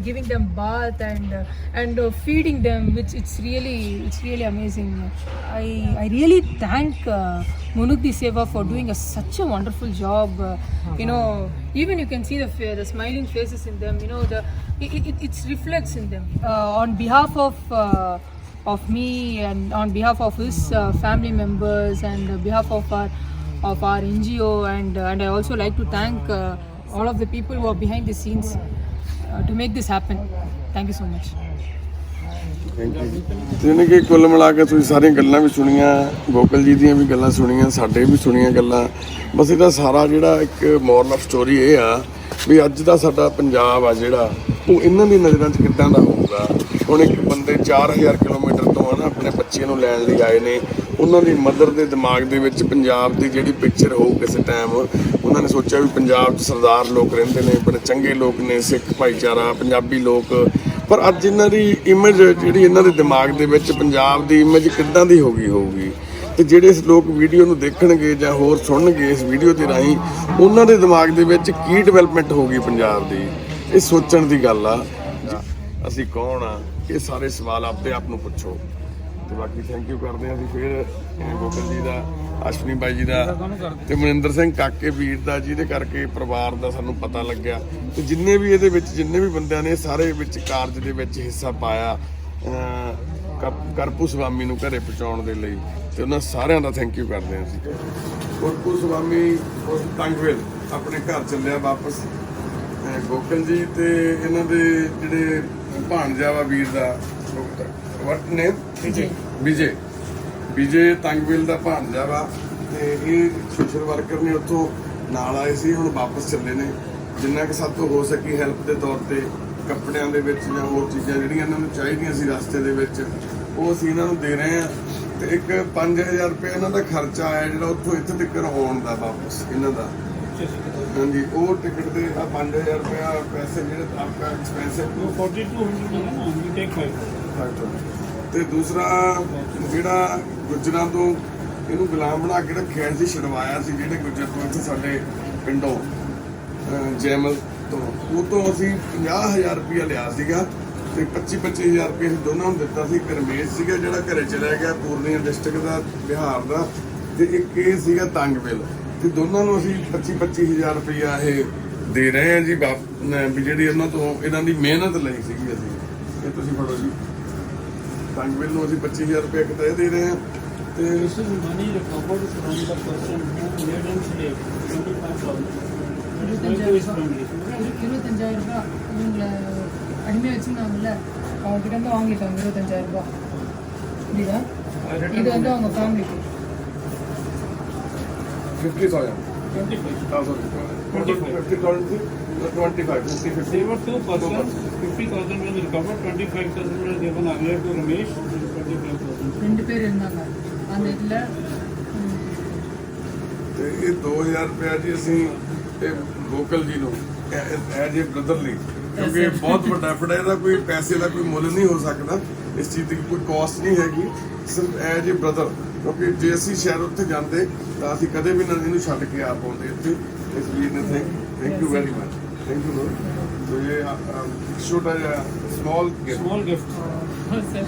giving them bath and feeding them, which it's really amazing. I really thank Munukdi Seva for doing such a wonderful job. Even you can see the smiling faces in them. It reflects in them. On behalf of me and on behalf of his family members and on behalf of our NGO, and I also like to thank all of the people who are behind the scenes to make this happen. Thank you so much. Thank you. ਤੇ ਯਾਨੀ ਕਿ ਕੁੱਲ ਮਿਲਾ ਕੇ ਤੁਸੀਂ ਸਾਰੀਆਂ ਗੱਲਾਂ ਵੀ ਸੁਣੀਆਂ, ਗੋਕਲ ਜੀ ਦੀਆਂ ਵੀ ਗੱਲਾਂ ਸੁਣੀਆਂ, ਸਾਡੇ ਵੀ ਸੁਣੀਆਂ ਗੱਲਾਂ। ਬਸ ਇਹਦਾ ਸਾਰਾ ਜਿਹੜਾ ਇੱਕ ਮੋਰਲ ਆਫ ਸਟੋਰੀ ਇਹ ਆ ਵੀ ਅੱਜ ਦਾ ਸਾਡਾ ਪੰਜਾਬ ਆ ਜਿਹੜਾ ਉਹ ਇਹਨਾਂ ਦੀ ਨਜ਼ਰਾਂ 'ਚ ਕਿੱਦਾਂ ਦਾ ਹੋਊਗਾ। ਹੁਣ ਇੱਕ ਬੰਦੇ 4000 ਕਿਲੋਮੀਟਰ ਤੋਂ ਆ ਨਾ ਆਪਣੇ ਬੱਚੇ ਨੂੰ ਲੈਣ ਲਈ ਆਏ ਨੇ। ਉਹਨਾਂ ਦੀ ਮਦਰ ਦੇ ਦਿਮਾਗ ਦੇ ਵਿੱਚ ਪੰਜਾਬ ਦੀ ਜਿਹੜੀ ਪਿਕਚਰ ਹੋਊ ਕਿਸੇ ਟਾਈਮ, ਉਹਨਾਂ ਨੇ ਸੋਚਿਆ ਵੀ ਪੰਜਾਬ 'ਚ ਸਰਦਾਰ ਲੋਕ ਰਹਿੰਦੇ ਨੇ, ਬੜੇ ਚੰਗੇ ਲੋਕ ਨੇ, ਸਿੱਖ ਭਾਈਚਾਰਾ, ਪੰਜਾਬੀ ਲੋਕ। ਪਰ ਅੱਜ ਇਹਨਾਂ ਦੀ ਇਮੇਜ ਜਿਹੜੀ ਇਹਨਾਂ ਦੇ ਦਿਮਾਗ ਦੇ ਵਿੱਚ ਪੰਜਾਬ ਦੀ ਇਮੇਜ ਕਿੱਦਾਂ ਦੀ ਹੋਊਗੀ ਤੇ ਜਿਹੜੇ ਲੋਕ ਵੀਡੀਓ ਨੂੰ ਦੇਖਣਗੇ ਜਾਂ ਹੋਰ ਸੁਣਨਗੇ ਇਸ ਵੀਡੀਓ ਦੇ ਰਾਹੀਂ, ਉਹਨਾਂ ਦੇ ਦਿਮਾਗ ਦੇ ਵਿੱਚ ਕੀ ਡਿਵੈਲਪਮੈਂਟ ਹੋਊਗੀ ਪੰਜਾਬ ਦੀ, ਇਹ ਸੋਚਣ ਦੀ ਗੱਲ ਆ। ਅਸੀਂ ਕੌਣ ਆ, ਇਹ ਸਾਰੇ ਸਵਾਲ ਆਪਣੇ ਆਪ ਨੂੰ ਪੁੱਛੋ। ਤੇ ਬਾਕੀ ਥੈਂਕ ਯੂ ਕਰਦੇ ਹਾਂ ਅਸੀਂ ਫਿਰ ਗੋਕਲ ਜੀ ਦਾ, ਅਸ਼ਵਨੀ ਬਾਈ ਜੀ ਦਾ ਤੇ ਮਨਿੰਦਰ ਸਿੰਘ ਕਾਕੇ ਵੀਰ ਦਾ, ਜਿਹਦੇ ਕਰਕੇ ਪਰਿਵਾਰ ਦਾ ਸਾਨੂੰ ਪਤਾ ਲੱਗਿਆ। ਤੇ ਜਿੰਨੇ ਵੀ ਇਹਦੇ ਵਿੱਚ ਜਿੰਨੇ ਵੀ ਬੰਦਿਆਂ ਨੇ ਸਾਰੇ ਵਿੱਚ ਕਾਰਜ ਦੇ ਵਿੱਚ ਹਿੱਸਾ ਪਾਇਆ ਕਰਪੂ ਸਵਾਮੀ ਨੂੰ ਘਰੇ ਪਹੁੰਚਾਉਣ ਦੇ ਲਈ, ਤੇ ਉਹਨਾਂ ਸਾਰਿਆਂ ਦਾ ਥੈਂਕ ਯੂ ਕਰਦੇ ਹਾਂ ਅਸੀਂ। ਕਰਪੂ ਸਵਾਮੀ ਤੰਗਵੇਲ ਆਪਣੇ ਘਰ ਚੱਲਿਆ ਵਾਪਸ। ਗੋਕਲ ਜੀ ਤੇ ਇਹਨਾਂ ਦੇ ਜਿਹੜੇ ਭਾਣਜਾ ਵਾ ਵੀਰ ਦਾ, ਵਟ ਨੇਮ ਵਿਜੇ ਤੰਗਵੇਲ ਦਾ ਭਾਣਜਾ ਵਾ, ਤੇ ਇਹ ਸੋਸ਼ਲ ਵਰਕਰ ਨੇ ਉੱਥੋਂ ਨਾਲ ਆਏ ਸੀ, ਹੁਣ ਵਾਪਸ ਚੱਲੇ ਨੇ। ਜਿੰਨਾ ਕਿ ਸਭ ਤੋਂ ਹੋ ਸਕੀ ਹੈਲਪ ਦੇ ਤੌਰ ਤੇ ਕੱਪੜਿਆਂ ਦੇ ਵਿੱਚ ਜਾਂ ਹੋਰ ਚੀਜ਼ਾਂ ਜਿਹੜੀਆਂ ਇਹਨਾਂ ਨੂੰ ਚਾਹੀਦੀਆਂ ਸੀ ਰਸਤੇ ਦੇ ਵਿੱਚ, ਉਹ ਅਸੀਂ ਇਹਨਾਂ ਨੂੰ ਦੇ ਰਹੇ ਹਾਂ। ਤੇ ਇੱਕ 5000 ਰੁਪਏ ਇਹਨਾਂ ਦਾ ਖਰਚਾ ਆਇਆ ਜਿਹੜਾ ਉੱਥੋਂ ਇੱਥੇ ਤੱਕ ਆਉਣ ਦਾ ਵਾਪਸ ਇਹਨਾਂ ਦਾ। ਹਾਂਜੀ, ਉਹ ਟਿਕਟ ਦੇ 5000 ਰੁਪਇਆ ਪੈਸੇ ਜਿਹੜੇ ਆਪਕਾ ਐਕਸਪੈਂਸਿਵ 4200 ਤੇ ਦੂਸਰਾ ਜਿਹੜਾ ਗੁੱਜਰਾਂ ਤੋਂ ਇਹਨੂੰ ਗੁਲਾਮ ਬਣਾ ਕੇ ਰੱਖਿਆ ਸੀ, ਛਡਵਾਇਆ ਸੀ ਜਿਹੜੇ ਗੁੱਜਰ ਤੋਂ ਇੱਥੇ ਸਾਡੇ ਪਿੰਡੋਂ ਜੈਮਲ ਤੋਂ, ਉਹ ਤੋਂ ਅਸੀਂ 50000 ਰੁਪਇਆ ਲਿਆ ਸੀਗਾ ਤੇ 25-25000 ਰੁਪਏ ਅਸੀਂ ਦੋਨਾਂ ਨੂੰ ਦਿੱਤਾ ਸੀ। ਇੱਕ ਰਮੇਸ਼ ਸੀਗਾ ਜਿਹੜਾ ਘਰੇ ਚਲਾ ਗਿਆ, ਪੂਰਨੀਆ ਡਿਸਟ੍ਰਿਕਟ ਦਾ, ਬਿਹਾਰ ਦਾ, ਤੇ ਇੱਕ ਇਹ ਸੀਗਾ ਤੰਗਵੇਲ, ਤੇ ਦੋਨਾਂ ਨੂੰ ਅਸੀਂ 25-25000 ਰੁਪਇਆ ਇਹ ਦੇ ਰਹੇ ਹਾਂ ਜੀ ਵੀ ਜਿਹੜੀ ਇਹਨਾਂ ਤੋਂ ਇਹਨਾਂ ਦੀ ਮਿਹਨਤ ਲਈ ਸੀਗੀ ਅਸੀਂ। ਇਹ ਤੁਸੀਂ ਫੜੋ ਜੀ, ਤੰਗਵੇਲ ਨੂੰ ਅਸੀਂ 25000 ਰੁਪਏ ਕਿਤੇ ਦੇ ਰਹੇ ਹਾਂ। ਤੇ அடிமையாக வச்சுருந்தாங்கல்ல, அவங்ககிட்ட இருந்து வாங்கிட்டாங்க 25000 ரூபாய். புரியுதா? இது வந்து அவங்க ஃபேமிலிக்கு 50,000. 25,000. 50,000. 25. They were 2 persons. 50,000 was recovered. 25,000 was given earlier to Ramesh. 25,000. 2 பேர் இருந்தாங்க அந்த இதில். ਤੇ ਇਹ 2000 ਰੁਪਇਆ ਜੀ ਅਸੀਂ ਗੋਕਲ ਜੀ ਨੂੰ ਐਜ ਏ ਬ੍ਰਦਰ ਲਈ, ਕਿਉਂਕਿ ਇਹ ਬਹੁਤ ਵੱਡਾ ਐਫਰਟ ਹੈ, ਇਹਦਾ ਕੋਈ ਪੈਸੇ ਦਾ ਕੋਈ ਮੁੱਲ ਨਹੀਂ ਹੋ ਸਕਦਾ, ਇਸ ਚੀਜ਼ ਦੀ ਕੋਈ ਕਾਸਟ ਨਹੀਂ ਹੈਗੀ, ਸਿਰਫ ਐਜ ਏ ਬ੍ਰਦਰ। ਕਿਉਂਕਿ ਜੇ ਅਸੀਂ ਸ਼ਹਿਰ ਉੱਥੇ ਜਾਂਦੇ ਤਾਂ ਅਸੀਂ ਕਦੇ ਵੀ ਨਾ ਇਹਨੂੰ ਛੱਡ ਕੇ ਆ ਪਾਉਂਦੇ ਇੱਥੇ। ਇਸ ਵੀਰ ਨੇ thank you very much, thank you. So ਇਹ ਛੋਟਾ ਜਿਹਾ small gift.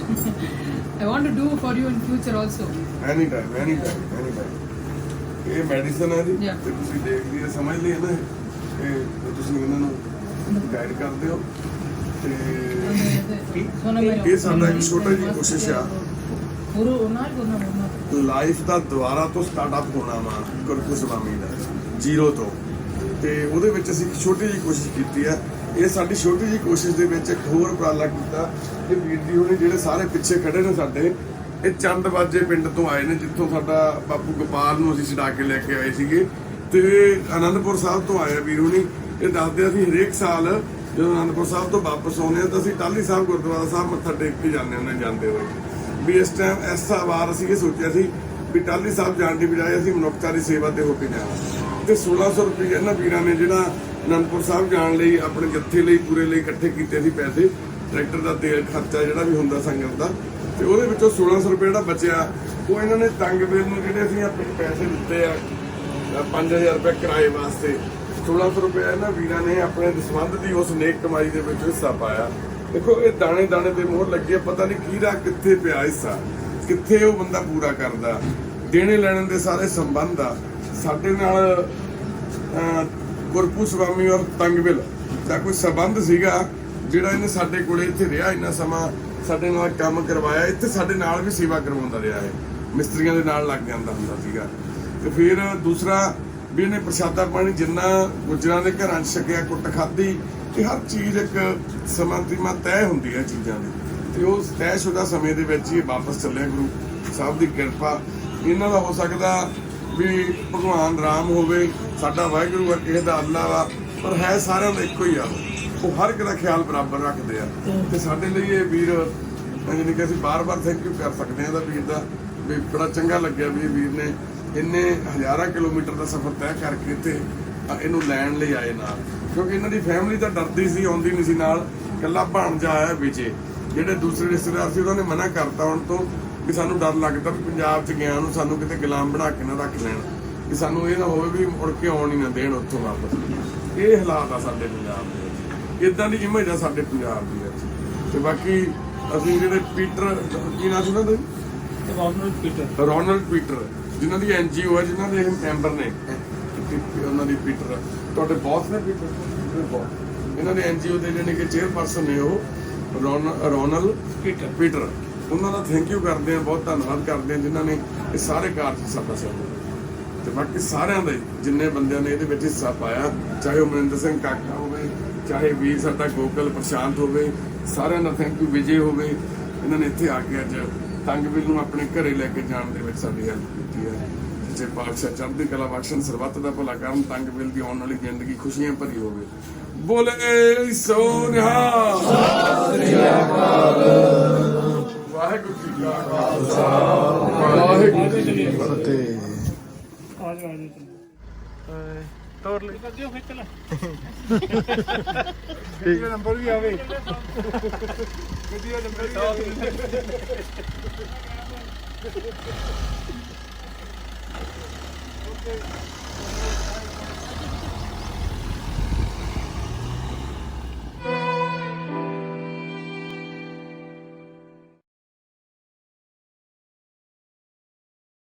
I want to do for you in future also. Anytime. ਇਹ ਮੈਡੀਸਨ ਹੈ ਜੀ Yeah. ਤੇ ਤੁਸੀਂ ਦੇਖ ਲਈ ਸਮਝ ਲਈ ਹੈ ਨਾ ਇਹ ਤੁਸੀਂ ਇਹਨਾਂ ਨੂੰ ਗਾਈਡ ਕਰਦੇ ਹੋ ਤੇ ਇਹ ਸਾਡਾ ਇੱਕ ਛੋਟਾ ਜਿਹੀ ਕੋਸ਼ਿਸ਼ ਆ ਲਾਈਫ ਦਾ ਦੁਬਾਰਾ ਤੋਂ ਸਟਾਰਟਅਪ ਹੋਣਾ ਵਾ ਗੁਰਪ੍ਰੀਤ ਸਵਾਮੀ ਦਾ ਜ਼ੀਰੋ ਤੋਂ ਤੇ ਉਹਦੇ ਵਿੱਚ ਅਸੀਂ ਇੱਕ ਛੋਟੀ ਜਿਹੀ ਕੋਸ਼ਿਸ਼ ਕੀਤੀ ਆ ਇਹ ਸਾਡੀ ਛੋਟੀ ਜਿਹੀ ਕੋਸ਼ਿਸ਼ ਦੇ ਵਿੱਚ ਇੱਕ ਹੋਰ ਉਪਰਾਲਾ ਕੀਤਾ ਇਹ ਵੀਰ ਜੀ ਹੋਣੀ ਜਿਹੜੇ ਸਾਰੇ ਪਿੱਛੇ ਖੜੇ ਨੇ ਸਾਡੇ ਇਹ ਚੰਦਬਾਜੇ ਪਿੰਡ ਤੋਂ ਆਏ ਨੇ ਜਿੱਥੋਂ ਸਾਡਾ ਬਾਪੂ ਗੋਪਾਲ ਨੂੰ ਅਸੀਂ ਛਡਾ ਕੇ ਲੈ ਕੇ ਆਏ ਸੀਗੇ ਤੇ ਆਨੰਦਪੁਰ ਸਾਹਿਬ ਤੋਂ ਆਏ ਵੀਰ ਹੋਣੀ ਇਹ ਦੱਸਦੇ ਅਸੀਂ ਹਰੇਕ ਸਾਲ ਜਦੋਂ ਆਨੰਦਪੁਰ ਸਾਹਿਬ ਤੋਂ ਵਾਪਸ ਆਉਂਦੇ ਆ ਤਾਂ ਅਸੀਂ ਟਾਹਲੀ ਸਾਹਿਬ ਗੁਰਦੁਆਰਾ ਸਾਹਿਬ ਮੱਥਾ ਟੇਕ ਕੇ ਜਾਂਦੇ ਹੁੰਦੇ ਜਾਂਦੇ ਹੋਏ ਵੀ ਇਸ ਟਾਈਮ ਇਸ ਵਾਰ ਅਸੀਂ ਇਹ ਸੋਚਿਆ ਸੀ ਵੀ ਟਾਹਲੀ ਸਾਹਿਬ ਜਾਣ ਦੀ ਬਜਾਏ ਅਸੀਂ ਮਨੁੱਖਤਾ ਦੀ ਸੇਵਾ ਤੇ ਹੋ ਕੇ ਜਾਣਾ ਤੇ 1600 ਰੁਪਏ ਇਹਨਾਂ ਵੀਰਾਂ ਨੇ ਜਿਹੜਾ ਅਨੰਦਪੁਰ ਸਾਹਿਬ ਜਾਣ ਲਈ ਆਪਣੇ ਜੱਥੇ ਲਈ ਪੂਰੇ ਲਈ ਇਕੱਠੇ ਕੀਤੇ ਸੀ ਪੈਸੇ ਟਰੈਕਟਰ ਦਾ ਤੇਲ ਖਰਚਾ ਜਿਹੜਾ ਵੀ ਹੁੰਦਾ ਸੰਗਤ ਦਾ ਤੇ ਉਹਦੇ ਵਿੱਚੋਂ 1600 ਰੁਪਏ ਜਿਹੜਾ ਬਚਿਆ ਉਹ ਇਹਨਾਂ ਨੇ ਤੰਗਵੇਲ ਨੂੰ ਜਿਹੜੇ ਅਸੀਂ ਆਪਣੇ ਪੈਸੇ ਦਿੱਤੇ ਆ 5000 ਰੁਪਏ ਕਿਰਾਏ ਵਾਸਤੇ 1600 ਰੁਪਏ ਇਹਨਾਂ ਵੀਰਾਂ ਨੇ ਆਪਣੇ ਦਸਵੰਧ ਦੀ ਉਸ ਨੇਕ ਕਮਾਈ ਦੇ ਵਿੱਚ ਹਿੱਸਾ ਪਾਇਆ ਦੇਖੋ ਇਹ ਦਾਣੇ ਦਾਣੇ ਤੇ ਮੋਹਰ ਲੱਗੀ ਆ ਪਤਾ ਨਹੀਂ ਕਿਹਦਾ ਕਿੱਥੇ ਪਿਆ ਹਿੱਸਾ ਕਿੱਥੇ ਉਹ ਬੰਦਾ ਪੂਰਾ ਕਰਦਾ ਦੇਣੇ ਲੈਣ ਦੇ ਸਾਰੇ ਸੰਬੰਧ ਆ ਸਾਡੇ ਨਾਲ ਗੁਰਪ੍ਰੀਤ ਸਵਾਮੀ ਔਰ ਤੰਗਵੇਲ ਦਾ ਕੋਈ ਸੰਬੰਧ ਸੀਗਾ ਜਿਹੜਾ ਇਹਨੇ ਸਾਡੇ ਕੋਲੇ ਇੱਥੇ ਰਿਹਾ ਇੰਨਾ ਸਮਾਂ ਸਾਡੇ ਨਾਲ ਕੰਮ ਕਰਵਾਇਆ ਇੱਥੇ ਸਾਡੇ ਨਾਲ ਵੀ ਸੇਵਾ ਕਰਵਾਉਂਦਾ ਰਿਹਾ ਹੈ ਮਿਸਤਰੀਆਂ ਦੇ ਨਾਲ ਲੱਗ ਜਾਂਦਾ ਹੁੰਦਾ ਸੀਗਾ ਤੇ ਫਿਰ ਦੂਸਰਾ ਵੀ ਇਹਨੇ ਪ੍ਰਸ਼ਾਦਾ ਪਾਣੀ ਜਿੰਨਾ ਗੁੱਜਰਾਂ ਦੇ ਘਰਾਂ 'ਚ ਛਕਿਆ ਕੁੱਟ ਖਾਧੀ ਇਹ ਹਰ ਚੀਜ਼ ਇੱਕ ਸਮਾਂ ਸੀਮਾ ਤੈਅ ਹੁੰਦੀ ਹੈ ਚੀਜ਼ਾਂ ਦੀ ਤੇ ਉਹ ਤੈਅਸ਼ੁਦਾ ਸਮੇਂ ਦੇ ਵਿੱਚ ਹੀ ਵਾਪਸ ਚੱਲਿਆ ਗੁਰੂ ਸਾਹਿਬ ਦੀ ਕਿਰਪਾ ਇਹਨਾਂ ਦਾ ਹੋ ਸਕਦਾ ਵੀ ਭਗਵਾਨ ਰਾਮ ਹੋਵੇ ਸਾਡਾ ਵਾਹਿਗੁਰੂ ਆ ਕਿਸੇ ਦਾ ਅੱਲਾ ਵਾ ਪਰ ਹੈ ਸਾਰਿਆਂ ਦਾ ਇੱਕੋ ਹੀ ਆ ਉਹ ਹਰ ਇੱਕ ਦਾ ਖਿਆਲ ਬਰਾਬਰ ਰੱਖਦੇ ਆ ਤੇ ਸਾਡੇ ਲਈ ਇਹ ਵੀਰ ਜਾਣੀ ਕਿ ਅਸੀਂ ਬਾਰ-ਬਾਰ ਥੈਂਕ ਯੂ ਕਰ ਸਕਦੇ ਹਾਂ ਇਹਦਾ ਵੀਰ ਦਾ ਵੀ ਬੜਾ ਚੰਗਾ ਲੱਗਿਆ ਵੀ ਇਹ ਵੀਰ ਨੇ ਇੰਨੇ ਹਜ਼ਾਰਾਂ ਕਿਲੋਮੀਟਰ ਦਾ ਸਫ਼ਰ ਤੈਅ ਕਰਕੇ ਇੱਥੇ ਇਹਨੂੰ ਲੈਣ ਲਈ ਆਏ ਨਾਲ ਕਿਉਂਕਿ ਇਹਨਾਂ ਦੀ ਫੈਮਿਲੀ ਤਾਂ ਡਰਦੀ ਸੀ ਆਉਂਦੀ ਨਹੀਂ ਸੀ ਨਾਲ ਇਕੱਲਾ ਭਾਣਜਾ ਆਇਆ ਵਿਚੇ ਜਿਹੜੇ ਦੂਸਰੇ ਰਿਸ਼ਤੇਦਾਰ ਸੀ ਉਹਨਾਂ ਨੇ ਮਨਾ ਕਰਤਾ ਹੁਣ ਤੋਂ ਵੀ ਸਾਨੂੰ ਡਰ ਲੱਗਦਾ ਵੀ ਪੰਜਾਬ 'ਚ ਗਿਆ ਨੂੰ ਸਾਨੂੰ ਕਿਤੇ ਗੁਲਾਮ ਬਣਾ ਕੇ ਨਾ ਰੱਖ ਲੈਣ ਵੀ ਸਾਨੂੰ ਇਹ ਨਾ ਹੋਵੇ ਵੀ ਮੁੜ ਕੇ ਆਉਣ ਹੀ ਨਾ ਦੇਣ ਉੱਥੋਂ ਵਾਪਸ ਇਹ ਹਾਲਾਤ ਆ ਸਾਡੇ ਪੰਜਾਬ ਦੇ ਇਦਾਂ ਦੀ ਇਮੇਜ ਆ ਸਾਡੇ ਪੰਜਾਬ ਦੀ ਅੱਜ ਤੇ ਬਾਕੀ ਅਸੀਂ ਜਿਹੜੇ ਪੀਟਰ ਕੀ ਨਾਮ ਸੀ ਉਹਨਾਂ ਦਾ ਰੋਨਲਡ ਪੀਟਰ ਜਿਨ੍ਹਾਂ ਦੀ ਐਨਜੀਓ ਹੈ ਜਿਨ੍ਹਾਂ ਦੇ ਮੈਂਬਰ ਨੇ ਉਹਨਾਂ ਦੀ ਪੀਟਰ ਤੁਹਾਡੇ ਬੌਸ ਨੇ ਪੀਟਰ ਇਹਨਾਂ ਦੇ ਐਨਜੀਓ ਦੇ ਜਿਹੜੇ ਕਿ ਚੇਅਰਪਰਸਨ ਨੇ ਉਹ ਰੋਨਲ ਪੀਟਰ ਉਹਨਾਂ ਦਾ ਥੈਂਕ ਯੂ ਕਰਦੇ ਆ ਬਹੁਤ ਧੰਨਵਾਦ ਕਰਦੇ ਆ ਜਿਨ੍ਹਾਂ ਨੇ ਇਹ ਸਾਰੇ ਕਾਰਜ ਸਾਡਾ ਸਹਿਯੋਗ ਤੇ ਬਾਕੀ ਸਾਰਿਆਂ ਦਾ ਜਿੰਨੇ ਬੰਦਿਆਂ ਨੇ ਇਹਦੇ ਵਿੱਚ ਹਿੱਸਾ ਪਾਇਆ ਚਾਹੇ ਉਹ ਮਨਿੰਦਰ ਸਿੰਘ ਕਾਕਾ ਹੋਵੇ ਚਾਹੇ ਵੀਰ ਸਾਡਾ ਗੋਕਲ ਪ੍ਰਸ਼ਾਂਤ ਹੋਵੇ ਸਾਰਿਆਂ ਦਾ ਥੈਂਕ ਯੂ ਵਿਜੇ ਹੋਵੇ ਇਹਨਾਂ ਨੇ ਇੱਥੇ ਆ ਕੇ ਅੱਜ ਤੰਗਵੇਲ ਨੂੰ ਆਪਣੇ ਘਰੇ ਲੈ ਕੇ ਜਾਣ ਦੇ ਵਿੱਚ ਸਾਡੀ ਹੈਲਪ ਕੀਤੀ ਹੈ ਜੇ ਪਾਤਸ਼ਾਹ ਚੜ੍ਹਦੀ ਕਲਾ ਬਖਸ਼ਣ ਸਰਬੱਤ ਦਾ ਭਲਾ ਕਰਨ ਤੰਗਵੇਲ ਦੀ ਆਉਣ ਵਾਲੀ ਜ਼ਿੰਦਗੀ ਖੁਸ਼ੀਆਂ ਭਰੀ ਹੋਵੇ ਬੋਲੇ ਸੋ ਨਿਹਾਲ ਸਤਿ ਸ੍ਰੀ ਅਕਾਲ ਵਾਹਿਗੁਰੂ ਜੀ ਕਾ ਖਾਲਸਾ ਵਾਹਿਗੁਰੂ ਜੀ ਕੀ ਫਤਿਹ ਆਜੋ ਤੋਰ ਲੈ ਅੱਗੇ ਖਿੱਚ ਲੈ ਗੱਡੀ ਦਾ ਨੰਬਰ ਵੀ ਆਵੇ ਗੱਡੀ ਦਾ ਨੰਬਰ ਵੀ ਆਵੇ